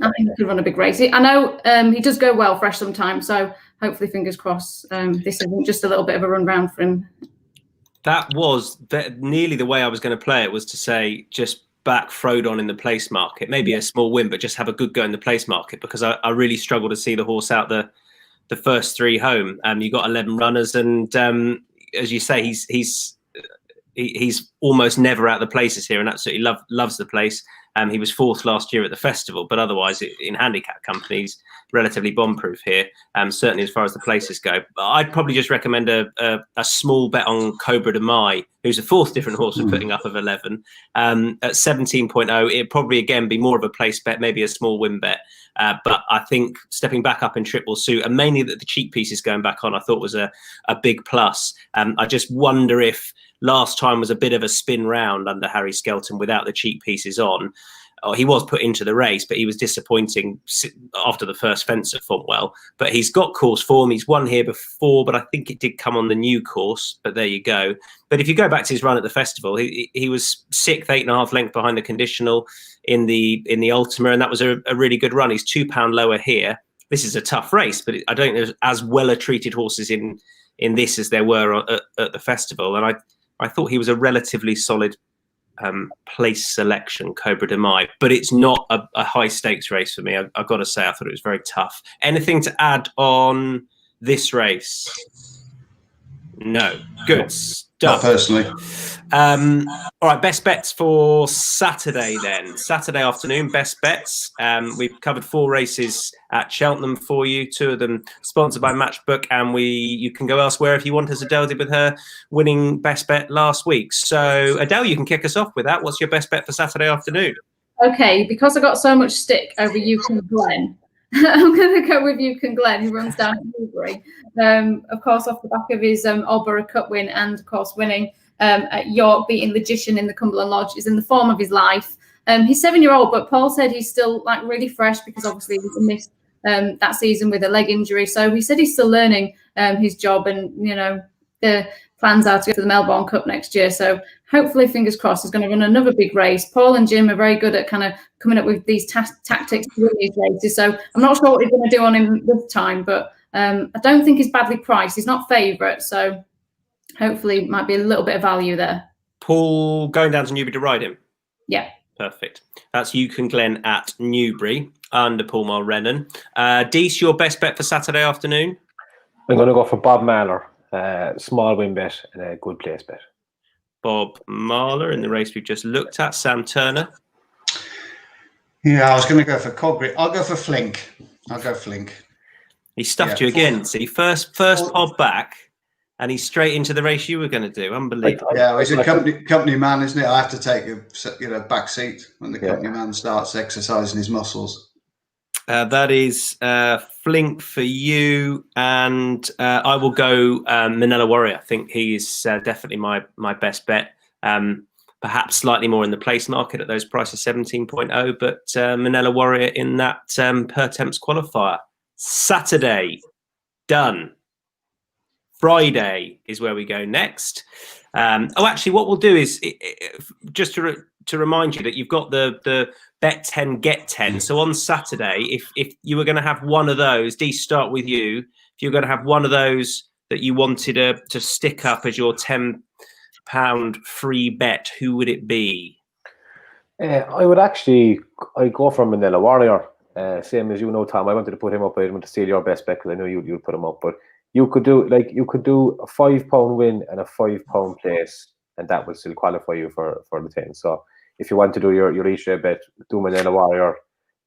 I think he could run a big race. I know he does go well fresh sometimes, so hopefully, fingers crossed, this isn't just a little bit of a run round for him. That was nearly the way I was going to play it, was to say just back Frodon in the place market, maybe a small win, but just have a good go in the place market, because I really struggle to see the horse out the first 3 home. You got 11 runners, and as you say, he's almost never out of the places here, and absolutely loves the place. He was 4th last year at the festival, but otherwise in handicap companies, relatively bomb-proof here, certainly as far as the places go. But I'd probably just recommend a small bet on Cobra de Mai, who's a 4th different horse for putting up of 11. At 17.0, it'd probably, again, be more of a place bet, maybe a small win bet. But I think stepping back up in triple suit, and mainly that the cheek pieces going back on, I thought was a big plus. I just wonder if last time was a bit of a spin round under Harry Skelton without the cheek pieces on. He was put into the race, but he was disappointing after the first fence at Fontwell. But he's got course form. He's won here before, but I think it did come on the new course. But there you go. But if you go back to his run at the festival, he was 6th, 8.5 length behind the Conditional in the Ultima, and that was a really good run. He's £2 lower here. This is a tough race, but I don't think there's as well treated horses in this as there were at the festival. And I thought he was a relatively solid place selection, Cobra de Mai, but it's not a high stakes race for me. I've got to say, I thought it was very tough. Anything to add on this race? No. Good stuff. Not personally. All right, best bets for Saturday then. Saturday afternoon, best bets. We've covered 4 races at Cheltenham for you, 2 of them sponsored by Matchbook, and you can go elsewhere if you want, as Adele did with her winning best bet last week. So Adele, you can kick us off with that. What's your best bet for Saturday afternoon? Okay, because I got so much stick over Yukon Glen, I'm going to go with Yukon Glen, who runs down at Newbury. Of course, off the back of his Aldborough Cup win, and of course winning at York, beating Logician in the Cumberland Lodge, is in the form of his life. He's 7-year-old, but Paul said he's still really fresh, because obviously he missed that season with a leg injury. So he said he's still learning his job, and the plans are to go to the Melbourne Cup next year. So hopefully, fingers crossed, he's going to run another big race. Paul and Jim are very good at kind of coming up with these tactics to win these races. So I'm not sure what he's going to do on him this time, but I don't think he's badly priced. He's not favourite, so hopefully might be a little bit of value there. Paul going down to Newbury to ride him? Yeah. Perfect. That's Yukon Glen at Newbury under Paul Mulrennan. Deasy, your best bet for Saturday afternoon? I'm going to go for Bob Mahler. Small win bet and a good place bet. Bob Marler in the race we've just looked at. Sam Turner. Yeah, I was going to go for Cogri. I'll go for Flink. He stuffed you again. See, first pod back, and he's straight into the race you were going to do. Unbelievable. Yeah, well, he's a company man, isn't it? I have to take a back seat when the company man starts exercising his muscles. That is Flink for you, and I will go Manila Warrior. I think he's definitely my best bet. Perhaps slightly more in the place market at those prices, 17.0, but Manila Warrior in that Pertemps qualifier. Saturday, done. Friday is where we go next. Actually, what we'll do is just to remind you that you've got the bet 10 get 10. So on Saturday, if you were going to have one of those, Dee, start with you. If you're going to have one of those that you wanted to stick up as your £10 free bet, who would it be? I'd go for Manila Warrior. Same as you know, Tom. I wanted to put him up. I didn't want to steal your best bet because I know you'd put him up. But you could do a £5 win and a £5 place, and that would still qualify you for the 10. So if you want to do your each day bet, do Manila Warrior.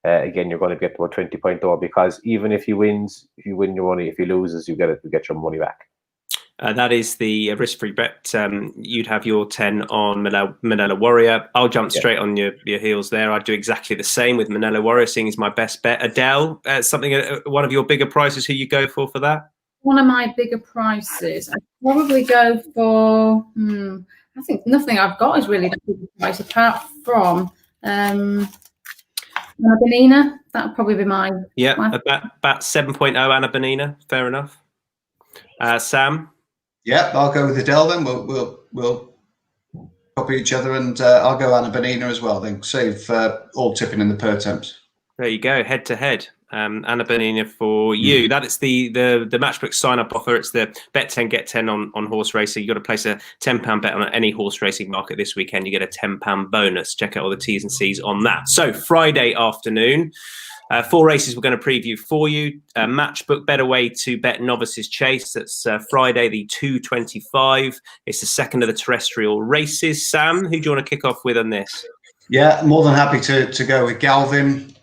Again, you're going to get about 20.0 because even if he wins, you win your money. If he loses, you get your money back. That is the risk-free bet. You'd have your 10 on Manila Warrior. I'll jump straight on your heels there. I'd do exactly the same with Manila Warrior, seeing as my best bet. Adele, one of your bigger prices, who you go for that? One of my bigger prices, I'd probably go for, I think nothing I've got is really that big a price apart from Anna Bonina. That would probably be mine. Yeah, about 7.0 Anna Bonina. Fair enough. Sam? Yeah, I'll go with Adele then. We'll copy each other, and I'll go Anna Bonina as well. Then save all tipping in the Pertemps. There you go, head to head. Anna Bonina for you. That is the Matchbook sign-up offer. It's the bet 10 get 10 on horse racing. You've got to place a £10 bet on any horse racing market this weekend. You get a £10 bonus. Check out all the T's and C's on that. So Friday afternoon. 4 races we're going to preview for you. Matchbook, better way to bet Novices Chase. That's Friday, the 2:25. It's the second of the terrestrial races. Sam, who do you want to kick off with on this? Yeah, more than happy to go with Galvin.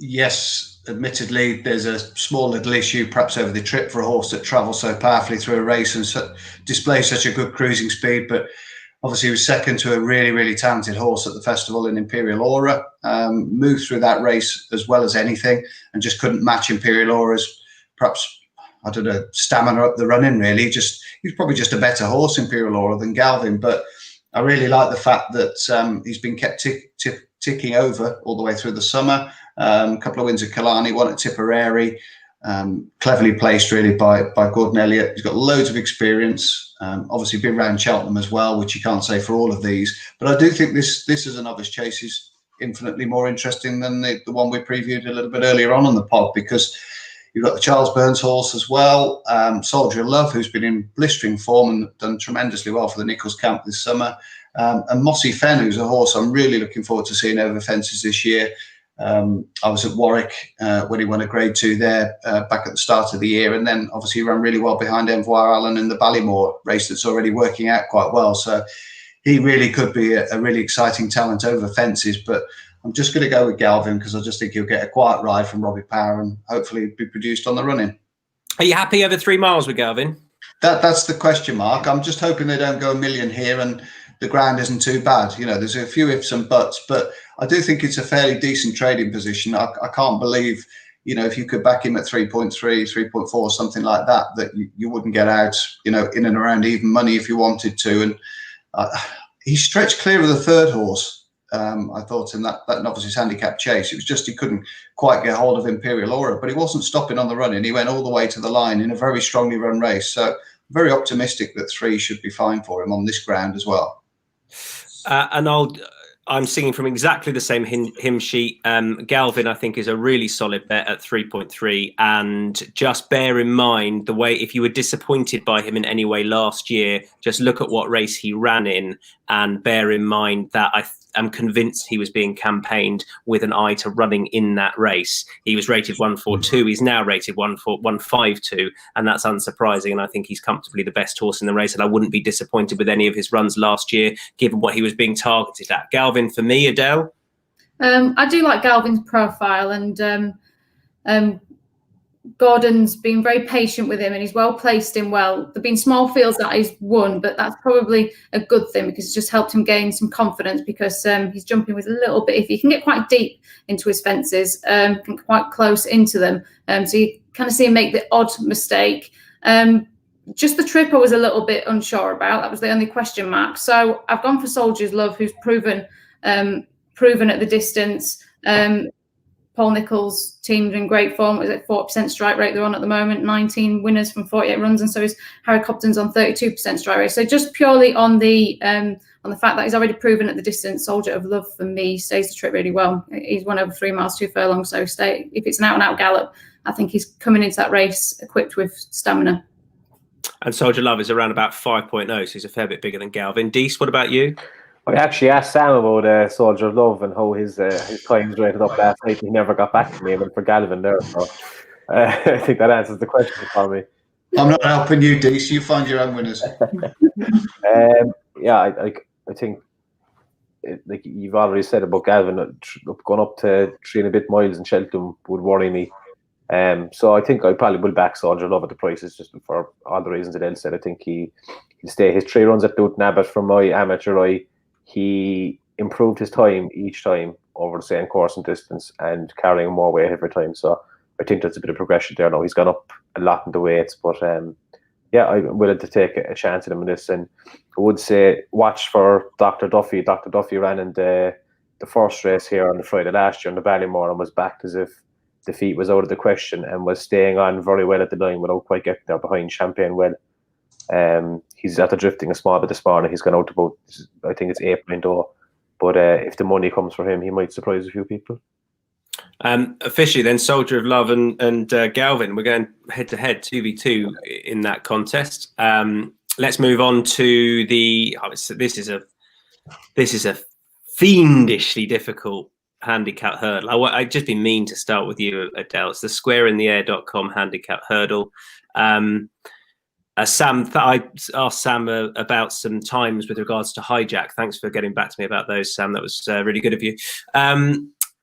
Yes, admittedly, there's a small little issue perhaps over the trip for a horse that travels so powerfully through a race and displays such a good cruising speed, but obviously, he was second to a really, really talented horse at the festival in Imperial Aura. Moved through that race as well as anything and just couldn't match Imperial Aura's, perhaps, I don't know, stamina up the running, really. He's probably just a better horse, Imperial Aura, than Galvin. But I really like the fact that he's been kept ticking over all the way through the summer. A couple of wins at Killarney, one at Tipperary. Cleverly placed, really, by Gordon Elliott. He's got loads of experience. Obviously been around Cheltenham as well, which you can't say for all of these. But I do think this as a novice chase is infinitely more interesting than the one we previewed a little bit earlier on the pod, because you've got the Charles Burns horse as well, Soldier of Love, who's been in blistering form and done tremendously well for the Nichols Camp this summer, and Mossy Fen, who's a horse I'm really looking forward to seeing over fences this year. I was at Warwick when he won a Grade 2 there back at the start of the year, and then obviously he ran really well behind Envoire Allen in the Ballymore race that's already working out quite well. So he really could be a really exciting talent over fences, but I'm just going to go with Galvin because I just think he'll get a quiet ride from Robbie Power and hopefully be produced on the running. Are you happy over 3 miles with Galvin? That's the question mark. I'm just hoping they don't go a million here and the ground isn't too bad. You know, there's a few ifs and buts, but I do think it's a fairly decent trading position. I can't believe, you know, if you could back him at 3.3, 3.4, something like that, that you wouldn't get out, you know, in and around even money if you wanted to. And he stretched clear of the third horse, I thought, in that Novices Handicap Chase. It was just he couldn't quite get hold of Imperial Aura, but he wasn't stopping on the run, and he went all the way to the line in a very strongly run race. So very optimistic that 3 should be fine for him on this ground as well. And I'm singing from exactly the same hymn sheet. Galvin, I think, is a really solid bet at 3.3. And just bear in mind the way, if you were disappointed by him in any way last year, just look at what race he ran in and bear in mind that am convinced he was being campaigned with an eye to running in that race. He was rated 142. He's now rated 152, and that's unsurprising. And I think he's comfortably the best horse in the race. And I wouldn't be disappointed with any of his runs last year, given what he was being targeted at. Galvin for me, Adele. I do like Galvin's profile, and Gordon's been very patient with him, and he's well placed in well. There've been small fields that he's won, but that's probably a good thing because it's just helped him gain some confidence because he's jumping with a little bit. If he can get quite deep into his fences, quite close into them, so you kind of see him make the odd mistake. Just the trip I was a little bit unsure about. That was the only question mark. So I've gone for Soldier's Love, who's proven at the distance. Paul Nicholls' team's in great form. Was it 40% strike rate they're on at the moment? 19 winners from 48 runs, and so is Harry Cobden's on 32% strike rate. So just purely on the fact that he's already proven at the distance, Soldier of Love for me stays the trip really well. He's won over 3 miles 2 furlongs, so if it's an out-and-out gallop, I think he's coming into that race equipped with stamina. And Soldier Love is around about 5.0, so he's a fair bit bigger than Galvin. Dease, what about you? I actually asked Sam about Soldier of Love and how his times rated up last night. He never got back to me. I went for Galvin there, so I think that answers the question for me. I'm not helping you, Dease. You find your own winners. Yeah, I think, like you've already said about Galvin, going up to 3 and a bit miles in Cheltenham would worry me. So I think I probably will back Soldier of Love at the prices just for all the reasons Adele said. I think he'll stay. His 3 runs at Newton Abbott, from my amateur eye, he improved his time each time over the same course and distance and carrying more weight every time. So I think that's a bit of progression there now. He's gone up a lot in the weights, but yeah, I'm willing to take a chance at him in this. And I would say watch for Dr. Duffy. Dr. Duffy ran in the first race here on the Friday last year on the Ballymore and was backed as if defeat was out of the question and was staying on very well at the line without quite getting there behind Champagne well. He's after drifting a small bit this morning. He's gone out to about, I think it's 8.0. But if the money comes for him, he might surprise a few people. Officially, then Soldier of Love and Galvin, we're going head to head 2v2 in that contest. Let's move on to the. This is a fiendishly difficult handicap hurdle. I'd just be mean to start with you, Adele. It's the squareintheair.com handicap hurdle. Sam, I asked Sam about some times with regards to hijack. Thanks for getting back to me about those, Sam. That was really good of you.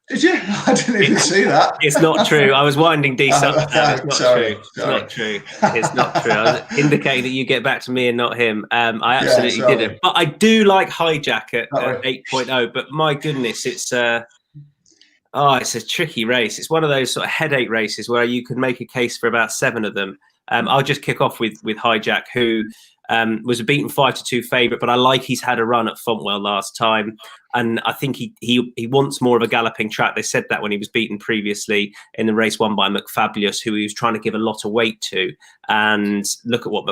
Did you? I didn't even see that. It's not true. I was winding Dease up. It's not Sorry. true. It's not true. It's not true. I was indicating that you get back to me and not him. I absolutely didn't. But I do like hijack at 8.0. But my goodness, it's a tricky race. It's one of those sort of headache races where you could make a case for about 7 of them. I'll just kick off with hijack, who was a beaten 5-2 favourite, but I like he's had a run at Fontwell last time, and I think he wants more of a galloping track. They said that when he was beaten previously in the race won by McFabulous, who he was trying to give a lot of weight to, and look at what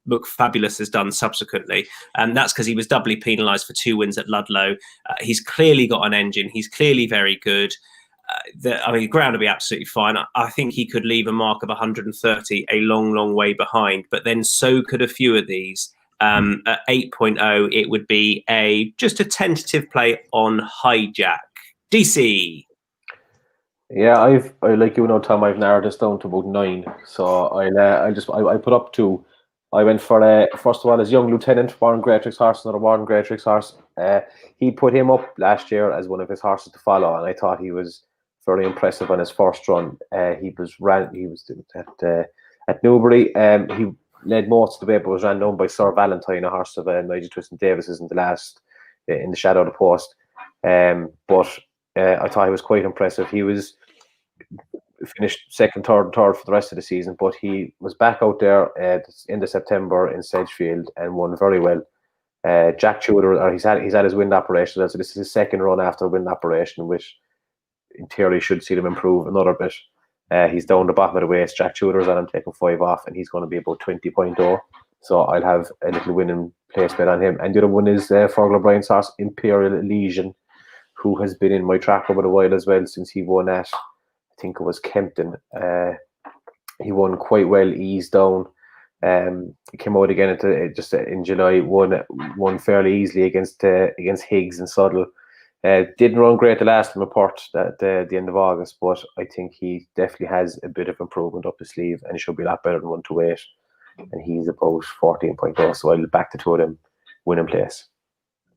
McFabulous has done subsequently, and that's because he was doubly penalised for 2 wins at Ludlow. He's clearly got an engine. He's clearly very good. The ground will be absolutely fine. I think he could leave a mark of 130 a long, long way behind, but then so could a few of these. At 8.0, it would be just a tentative play on hijack. Deasy. Yeah, I like you know, Tom, I've narrowed this down to about 9. So I put up 2. I went for first of all his young lieutenant, Warren Greatrix horse, another Warren Greatrix horse. He put him up last year as one of his horses to follow, and I thought he was very impressive on his first run. He was at Newbury. He led most of the way, but was ran down by Sir Valentine, a horse of Nigel Twiston Davis's in the shadow of the post. But I thought he was quite impressive. He was finished second, third, and third for the rest of the season, but he was back out there in the September in Sedgefield and won very well. Jack Tudor, he's had his wind operation, so this is his second run after a wind operation, which in theory should see him improve another bit. He's down the bottom of the waist. Jack Tudor's on him, taking 5 off, and he's going to be about 20.0. So I'll have a little winning placement on him. And the other one is Fergal O'Brien's horse, Imperial Elysian, who has been in my track over a while as well since he won at, I think it was Kempton. He won quite well, eased down. He came out again just in July, won fairly easily against Higgs and Suddle. Didn't run great the last time apart at the end of August, but I think he definitely has a bit of improvement up his sleeve, and he should be a lot better than 128. And he's about 14.0, so I'll back the two of them winning place.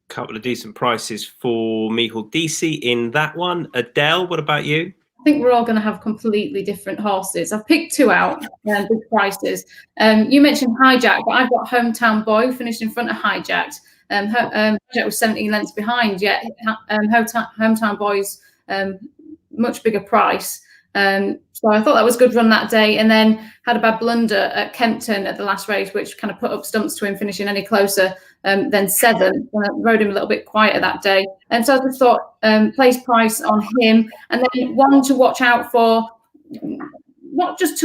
Couple of decent prices for Micheál Deasy in that one. Adele, what about you? I think we're all going to have completely different horses. I've picked two out, big prices. You mentioned Hijack, but I've got Hometown Boy finished in front of Hijacked. Hijack was 17 lengths behind, yet Hometown Boy's much bigger price. So I thought that was a good run that day, and then had a bad blunder at Kempton at the last race, which kind of put up stumps to him finishing any closer than 7th. Rode him a little bit quieter that day, and so I just thought place price on him, and then one to watch out for, not just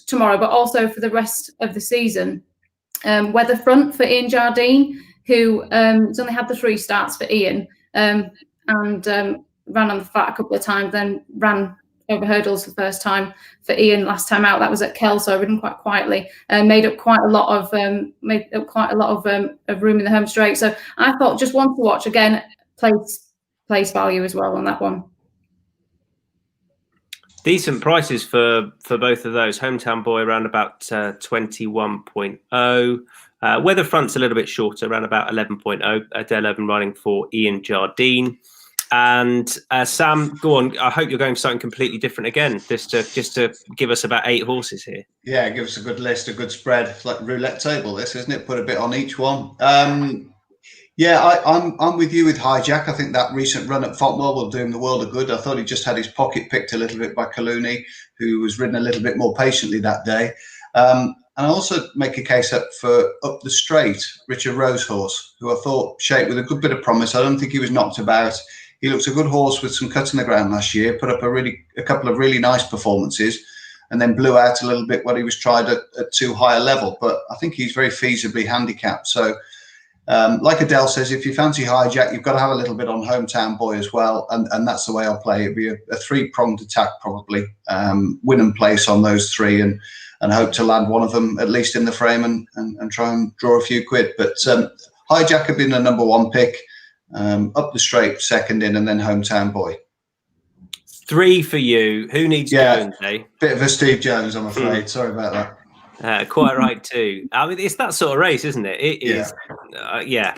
tomorrow, but also for the rest of the season. Weatherfront for Ian Jardine, who has only had the 3 starts for Ian, and ran on the fat a couple of times, then ran over hurdles for the first time for Ian last time out. That was at Kelso, so ridden quite quietly, and made up quite a lot of room in the home straight. So I thought just one to watch again, place value as well on that one. Decent prices for both of those. Hometown Boy around about 21.0. Weatherfront's a little bit shorter, around about 11.0. Adele Urban riding for Ian Jardine. And Sam, go on. I hope you're going for something completely different again, just to give us about 8 horses here. Yeah, give us a good list, a good spread. It's like a roulette table, this, isn't it? Put a bit on each one. Yeah, I'm with you with Hijack. I think that recent run at Fontwell will do him the world of good. I thought he just had his pocket picked a little bit by Kaluni, who was ridden a little bit more patiently that day. And I also make a case up for Up the Straight, Richard Rowe's horse, who I thought shaped with a good bit of promise. I don't think he was knocked about. He looks a good horse with some cuts in the ground last year, put up a couple of really nice performances, and then blew out a little bit when he was tried at too high a level. But I think he's very feasibly handicapped. So like Adele says, if you fancy Hijack, you've got to have a little bit on Hometown Boy as well. And that's the way I'll play. It'll be a 3-pronged attack, probably. Win and place on those 3 and hope to land one of them at least in the frame and try and draw a few quid. But Hijack had been the number 1 pick. Up the Straight second in, and then Hometown Boy. 3 for you. Who needs Jones, eh? Bit of a Steve Jones, I'm afraid. Sorry about that. Quite right too. I mean, it's that sort of race, isn't it? It is.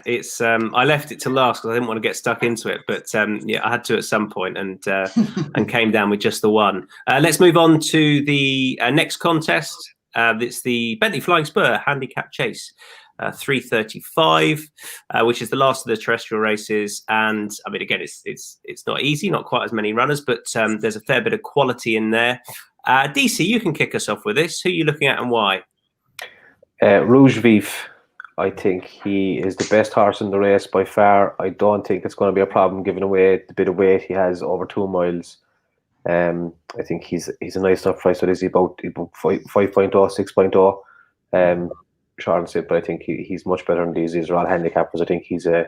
It's. I left it to last because I didn't want to get stuck into it, but I had to at some point, and came down with just the one. Let's move on to the next contest. It's the Bentley Flying Spur Handicap Chase. 335, which is the last of the terrestrial races, and I mean, again, it's not easy, not quite as many runners, but there's a fair bit of quality in there. Deasy, you can kick us off with this. Who are you looking at and why? Rouge Vif. I think he is the best horse in the race by far. I don't think it's going to be a problem giving away the bit of weight he has over 2 miles. I think he's a nice enough price. So is he about 5.0, 6.0? Short and simple, I think he's much better than these are all handicappers. I think he's a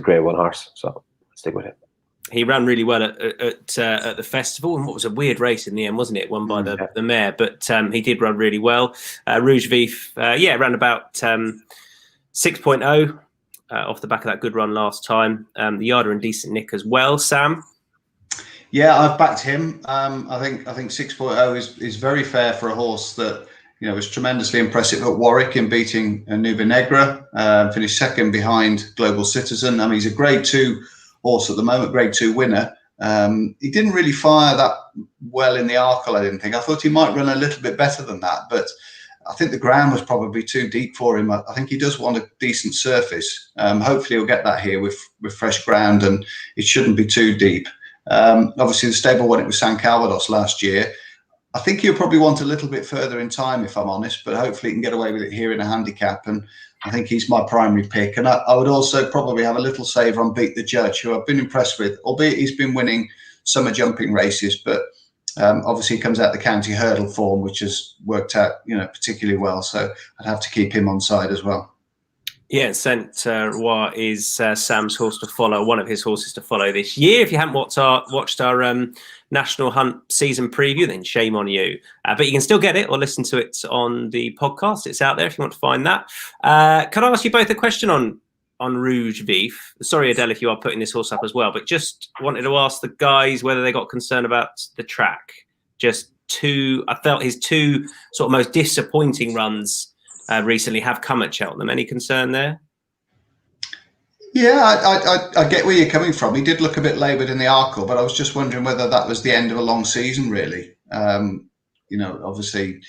great one horse, so stick with him. He ran really well at the festival, and what was a weird race in the end, wasn't it? Won by the mare, but he did run really well. Rouge Vif, ran about 6.0 off the back of that good run last time. The yard are in decent nick as well. Sam? Yeah, I've backed him. I think 6.0 is very fair for a horse that was tremendously impressive at Warwick in beating Nuba Negra, finished second behind Global Citizen. I mean, he's a Grade 2 horse at the moment, Grade 2 winner. He didn't really fire that well in the Arkle, I didn't think. I thought he might run a little bit better than that, but I think the ground was probably too deep for him. I think he does want a decent surface. Hopefully he'll get that here with fresh ground, and it shouldn't be too deep. Obviously, the stable won it with San Calvados last year. I think he'll probably want a little bit further in time, if I'm honest, but hopefully he can get away with it here in a handicap. And I think he's my primary pick. And I would also probably have a little saver on Beat the Judge, who I've been impressed with, albeit he's been winning summer jumping races, but obviously he comes out the county hurdle form, which has worked out, particularly well. So I'd have to keep him on side as well. Yeah, Saint Roi is Sam's horse to follow, one of his horses to follow this year. If you haven't watched our National Hunt season preview, then shame on you. But you can still get it or listen to it on the podcast. It's out there if you want to find that. Can I ask you both a question on on Rouge Vif. Sorry, Adele, if you are putting this horse up as well, but just wanted to ask the guys whether they got concerned about the track. I felt his two sort of most disappointing runs recently have come at Cheltenham. Any concern there? Yeah, I get where you're coming from. He did look a bit laboured in the Arkle, but I was just wondering whether that was the end of a long season, really. Obviously,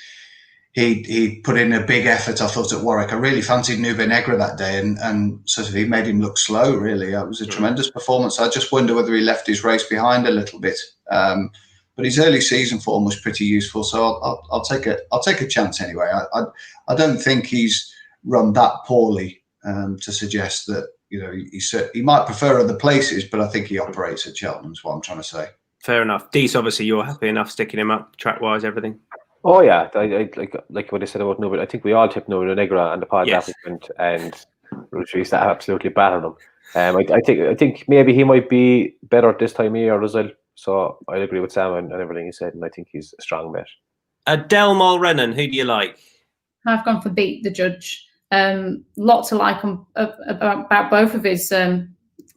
he put in a big effort, I thought, at Warwick. I really fancied Nube Negra that day, and sort of he made him look slow, really. It was a tremendous performance. I just wonder whether he left his race behind a little bit. But his early season form was pretty useful, so I'll take a chance anyway. I don't think he's run that poorly to suggest that he might prefer other places, but I think he operates at Cheltenham. Is what I'm trying to say. Fair enough. Dees, obviously, you're happy enough sticking him up track wise, everything. Oh yeah, I like what I said about Nube. I think we all tipped Nube Negra and the pod applicant, and Rouge absolutely battered them. I think maybe he might be better at this time of year as well. So I agree with Sam and everything he said, and I think he's a strong bet. Adele Mulrennan, who do you like? I've gone for Beat the Judge. Lot to like about both of his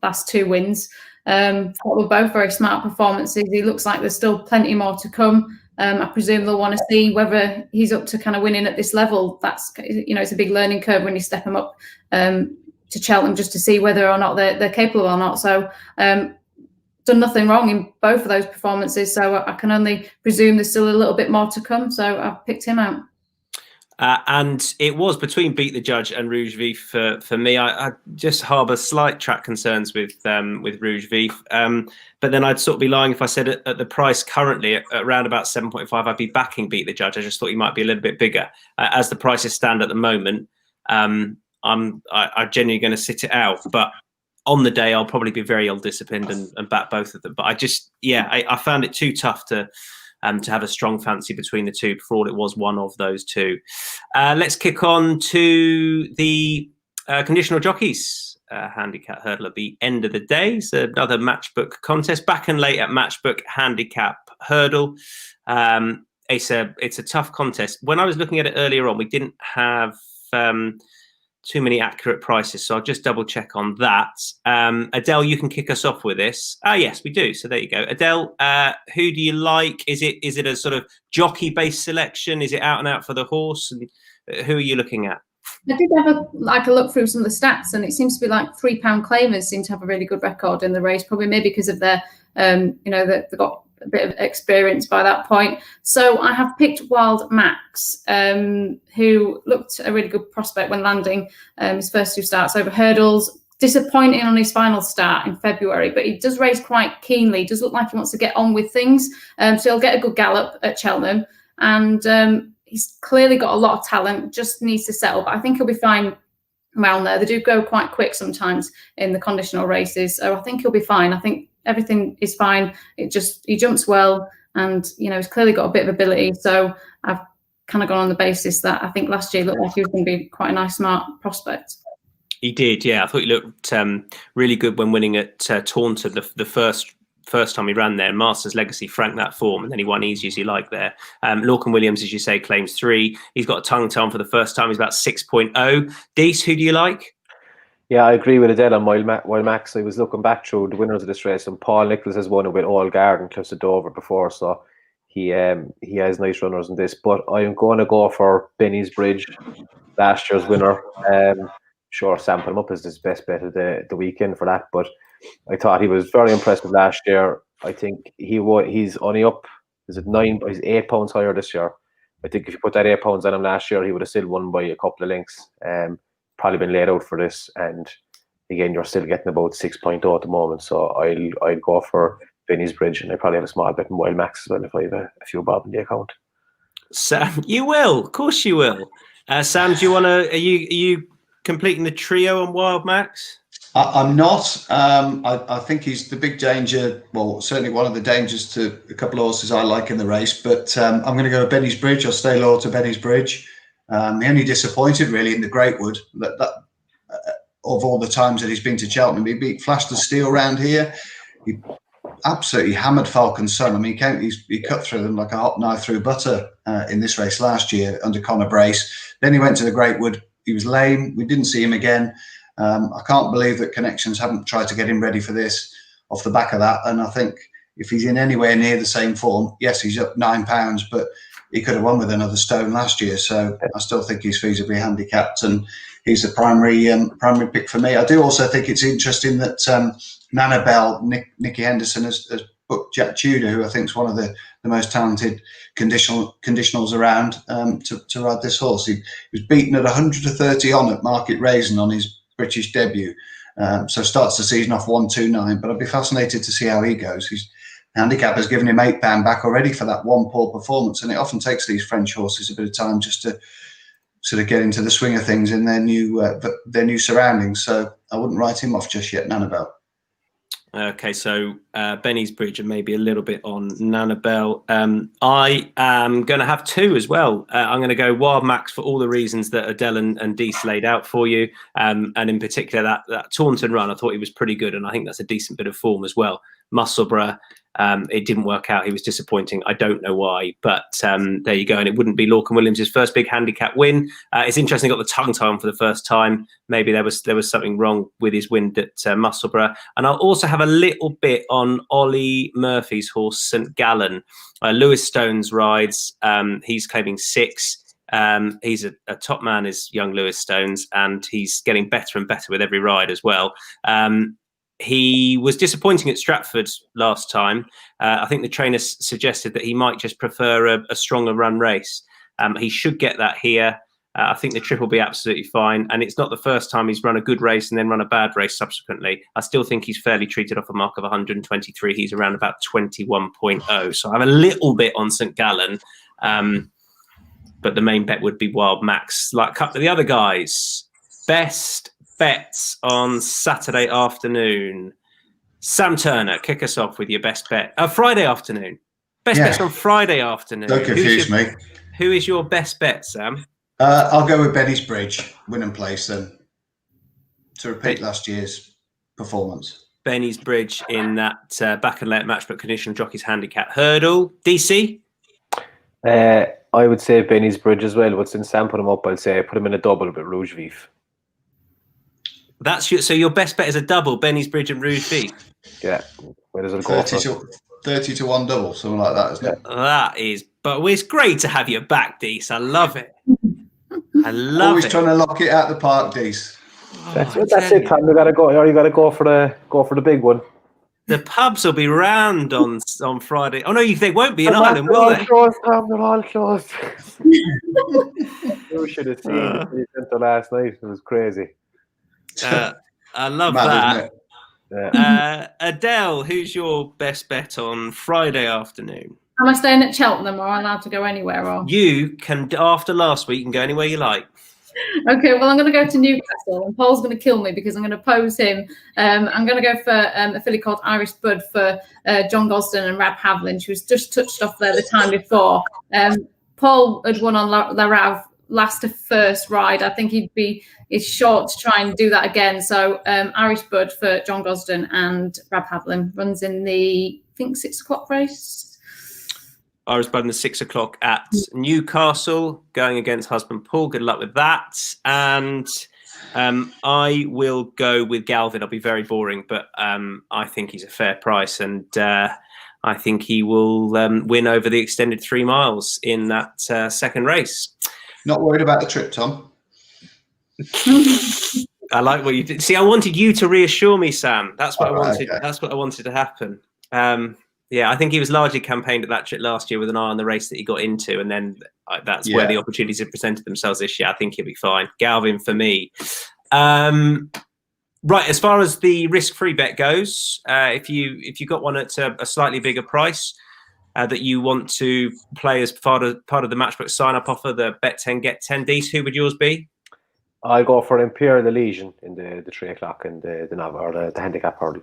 last two wins. Thought were both very smart performances. He looks like there's still plenty more to come. I presume they'll want to see whether he's up to kind of winning at this level. That's it's a big learning curve when you step him up to Cheltenham, just to see whether or not they're capable or not. So done nothing wrong in both of those performances. So I can only presume there's still a little bit more to come. So I've picked him out. And it was between Beat the Judge and Rouge Vif for me. I just harbour slight track concerns with Rouge Vif. But then I'd sort of be lying if I said at the price currently at around about 7.5, I'd be backing Beat the Judge. I just thought he might be a little bit bigger. As the prices stand at the moment, I'm genuinely going to sit it out. But on the day, I'll probably be very ill-disciplined and back both of them. But I found it too tough to have a strong fancy between the two. For all it was one of those two. Let's kick on to the conditional jockeys handicap hurdle at the end of the day. So another Matchbook contest, back and late at Matchbook handicap hurdle. It's a tough contest. When I was looking at it earlier on, we didn't have too many accurate prices, so I'll just double check on that. Adele, you can kick us off with this. Yes, we do. So there you go. Adele, who do you like? Is it a sort of jockey-based selection? Is it out and out for the horse? And who are you looking at? I did have a look through some of the stats, and it seems to be like £3 claimers seem to have a really good record in the race. Probably maybe because of their, they've got a bit of experience by that point. So I have picked Wild Max, who looked a really good prospect when landing his first two starts over hurdles. Disappointing on his final start in February, but he does race quite keenly. He does look like he wants to get on with things. So he'll get a good gallop at Cheltenham, and he's clearly got a lot of talent, just needs to settle. But I think he'll be fine around there. They do go quite quick sometimes in the conditional races, so I think he'll be fine. I think everything is fine. He jumps well, and he's clearly got a bit of ability. So I've kind of gone on the basis that I think last year looked like he was going to be quite a nice, smart prospect. He did, yeah. I thought he looked really good when winning at Taunton the first time he ran there. Masters Legacy franked that form, and then he won easy as he liked there. Lorcan Williams, as you say, claims 3. He's got a tongue time for the first time. He's about 6.0. Dees, who do you like? Yeah, I agree with Adele on Wild Max. I was looking back through the winners of this race, and Paul Nicholas has won it with All Garden close to Dover before, so he has nice runners in this. But I'm going to go for Benny's Bridge, last year's winner. Sure, Sam put him up as his best bet of the weekend for that, but I thought he was very impressive last year. I think he's only up, he's 8 pounds higher this year. I think if you put that 8 pounds on him last year, he would have still won by a couple of lengths. Probably been laid out for this, and again, you're still getting about 6.0 at the moment. So I'll go for Benny's Bridge, and I probably have a small bit in Wild Max as well if I have a few bob in the account. Sam, you will, of course you will. Sam, do you want to? Are you completing the trio on Wild Max? I'm not. I think he's the big danger. Well, certainly one of the dangers to a couple of horses I like in the race. But I'm going to go with Benny's Bridge. I'll stay loyal to Benny's Bridge. The only disappointed really in the Greatwood that of all the times that he's been to Cheltenham, he beat Flash the Steel round here. He absolutely hammered Falcon's Son. I mean, he cut through them like a hot knife through butter in this race last year under Conor Brace. Then he went to the Greatwood. He was lame. We didn't see him again. I can't believe that Connections haven't tried to get him ready for this off the back of that. And I think if he's in anywhere near the same form, yes, he's up £9, but he could have won with another stone last year. So I still think he's feasibly handicapped, and he's the primary pick for me. I do also think it's interesting that Nanabelle, Nicky Henderson has booked Jack Tudor, who I think is one of the most talented conditionals around, to ride this horse. He was beaten at 130 on at Market Raisin on his British debut. So starts the season off 129, but I'd be fascinated to see how he goes. His handicap has given him £8 back already for that one poor performance, and it often takes these French horses a bit of time just to sort of get into the swing of things in their new surroundings. So I wouldn't write him off just yet, Nanabelle. Okay, so Benny's Bridge and maybe a little bit on Nanabelle. I am going to have two as well. I'm going to go Wild Max for all the reasons that Adele and Deasy laid out for you. And in particular, that Taunton run, I thought he was pretty good. And I think that's a decent bit of form as well. Musselburgh, it didn't work out. He was disappointing. I don't know why, but there you go. And it wouldn't be Lorcan Williams' first big handicap win. It's interesting, he got the tongue tie on for the first time. Maybe there was something wrong with his wind at Musselburgh. And I'll also have a little bit on Ollie Murphy's horse, St. Gallen. Lewis Stones rides. He's claiming 6. He's a top man, is young Lewis Stones, and he's getting better and better with every ride as well. He was disappointing at Stratford last time. I think the trainer suggested that he might just prefer a stronger run race. He should get that here. I think the trip will be absolutely fine. And it's not the first time he's run a good race and then run a bad race subsequently. I still think he's fairly treated off a mark of 123. He's around about 21.0. So I have a little bit on St. Gallen. But the main bet would be Wild Max. Like a couple of the other guys, best bets on Saturday afternoon. Sam Turner, kick us off with your best bet. Friday afternoon. Best bets on Friday afternoon. Don't confuse me. Who is your best bet, Sam? I'll go with Benny's Bridge, win and place then, to repeat last year's performance. Benny's Bridge in that back and late Matchbook conditional jockey's handicap hurdle. DC? I would say Benny's Bridge as well, but since Sam put him up, I'll say put him in a double with Rouge Vif. So your best bet is a double, Benny's Bridge and Rouge Vif? Yeah. Where does it go? 30 to 1 double, something like that, isn't it? That is, but it's great to have you back, Dees. I love it. I love Always it. trying to lock it out the park, Dees. That's it, Tom. You gotta go for the big one. The pubs will be round on Friday. Oh no, they won't be in Ireland, will they? Closed, Tom, they're all closed. You should have seen the centre last night. It was crazy. I love Mad, that. Yeah. Adele, who's your best bet on Friday afternoon? Am I staying at Cheltenham, or am I allowed to go anywhere? Or You can, after last week, you can go anywhere you like. okay, well, I'm going to go to Newcastle, and Paul's going to kill me because I'm going to pose him. I'm going to go for a filly called Irish Bud for John Gosden and Rab Havlin. She was just touched off there the time before. Paul had won on La Rav last to first ride. I think it's short to try and do that again. So Irish Bud for John Gosden and Rab Havlin runs in the, I think, 6 o'clock race. Irish Bud in the 6 o'clock at Newcastle, going against husband Paul. Good luck with that. And I will go with Galvin. I'll be very boring, but I think he's a fair price, and I think he will win over the extended 3 miles in that second race. Not worried about the trip, Tom. I like what you did. See, I wanted you to reassure me, Sam. That's what I wanted. Okay. That's what I wanted to happen. Yeah, I think he was largely campaigned at that trip last year with an eye on the race that he got into, and then that's where the opportunities have presented themselves this year. I think he'll be fine. Galvin for me. Right, as far as the risk-free bet goes, if you got one at a slightly bigger price that you want to play as part of the Matchbook sign-up offer, the bet 10 get 10 Dees, who would yours be? I'll go for Imperial Legion in the 3 o'clock and the handicap hurdle.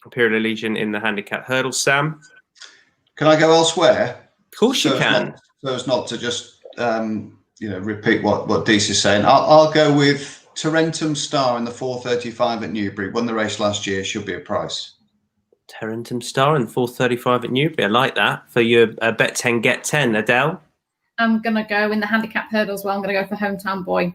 Imperial Legion in the handicap hurdle. Sam? Can I go elsewhere? Of course you can. So as not to just repeat what Dees is saying. I'll go with Pertemps Star in the 4:35 at Newbury. Won the race last year. Should be a price. Pertemps Star in 4:35 at Newbury. I like that. For your bet 10 get 10. Adele? I'm going to go in the handicap hurdle as well. I'm going to go for Hometown Boy.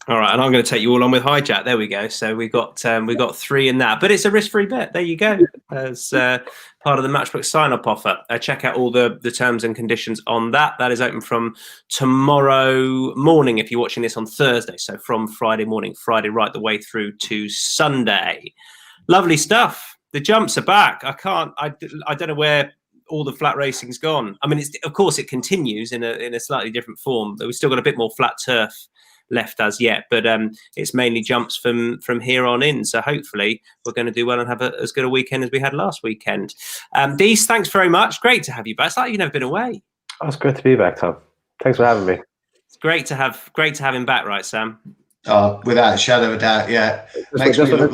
All right, and I'm going to take you all on with Hijack. There we go. So we got 3 in that, but it's a risk-free bet. There you go. As part of the Matchbook sign-up offer. Check out all the terms and conditions on that. That is open from tomorrow morning if you're watching this on Thursday. So from Friday morning, Friday right the way through to Sunday. Lovely stuff. The jumps are back. I don't know where all the flat racing's gone. I mean, of course it continues in a slightly different form. We've still got a bit more flat turf left as yet, but it's mainly jumps from here on in. So hopefully we're going to do well and have as good a weekend as we had last weekend. Dees, thanks very much. Great to have you back. It's like you've never been away. Oh, it's great to be back, Tom. Thanks for having me. It's great to have him back, right, Sam? Oh, without a shadow of a doubt, yeah. Makes me look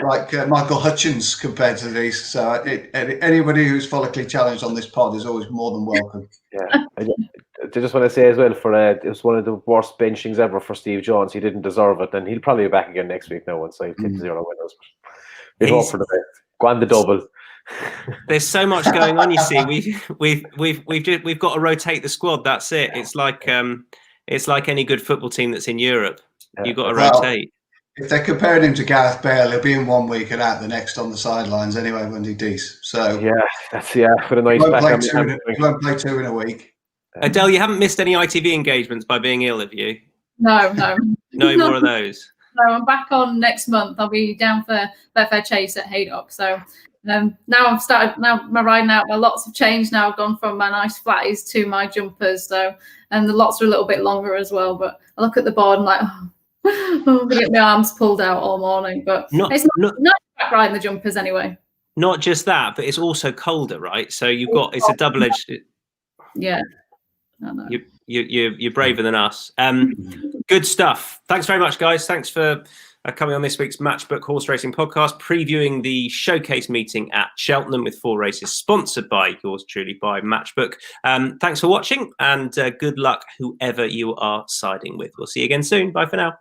like Michael Hutchins compared to these. So anybody who's follically challenged on this pod is always more than welcome. Yeah. I just want to say as well, it was one of the worst benchings ever for Steve Jones. He didn't deserve it, and he'll probably be back again next week now once I tipped 0 winners. We hope for the best. Go on the double. There's so much going on. You see, we've got to rotate the squad. That's it. It's like any good football team that's in Europe. Yeah. You've got to rotate. If they're comparing him to Gareth Bale, he'll be in 1 week and out the next on the sidelines anyway when he does. So with a nice back. He won't play 2 in a week. Adele, you haven't missed any ITV engagements by being ill, have you? No. No more of those. No, I'm back on next month. I'll be down for Betfair Chase at Haydock. So now I've started. Now my riding out. My lots have changed. Now I've gone from my nice flatties to my jumpers. So and the lots are a little bit longer as well. But I look at the board and like, I'm gonna get my arms pulled out all morning. But it's not back riding the jumpers anyway. Not just that, but it's also colder, right? So it's a double-edged. Yeah. You're braver than us. Good stuff. Thanks very much, guys. Thanks for coming on this week's Matchbook Horse Racing Podcast, previewing the showcase meeting at Cheltenham with 4 races, sponsored by yours truly by Matchbook. Thanks for watching, and good luck whoever you are siding with. We'll see you again soon. Bye for now.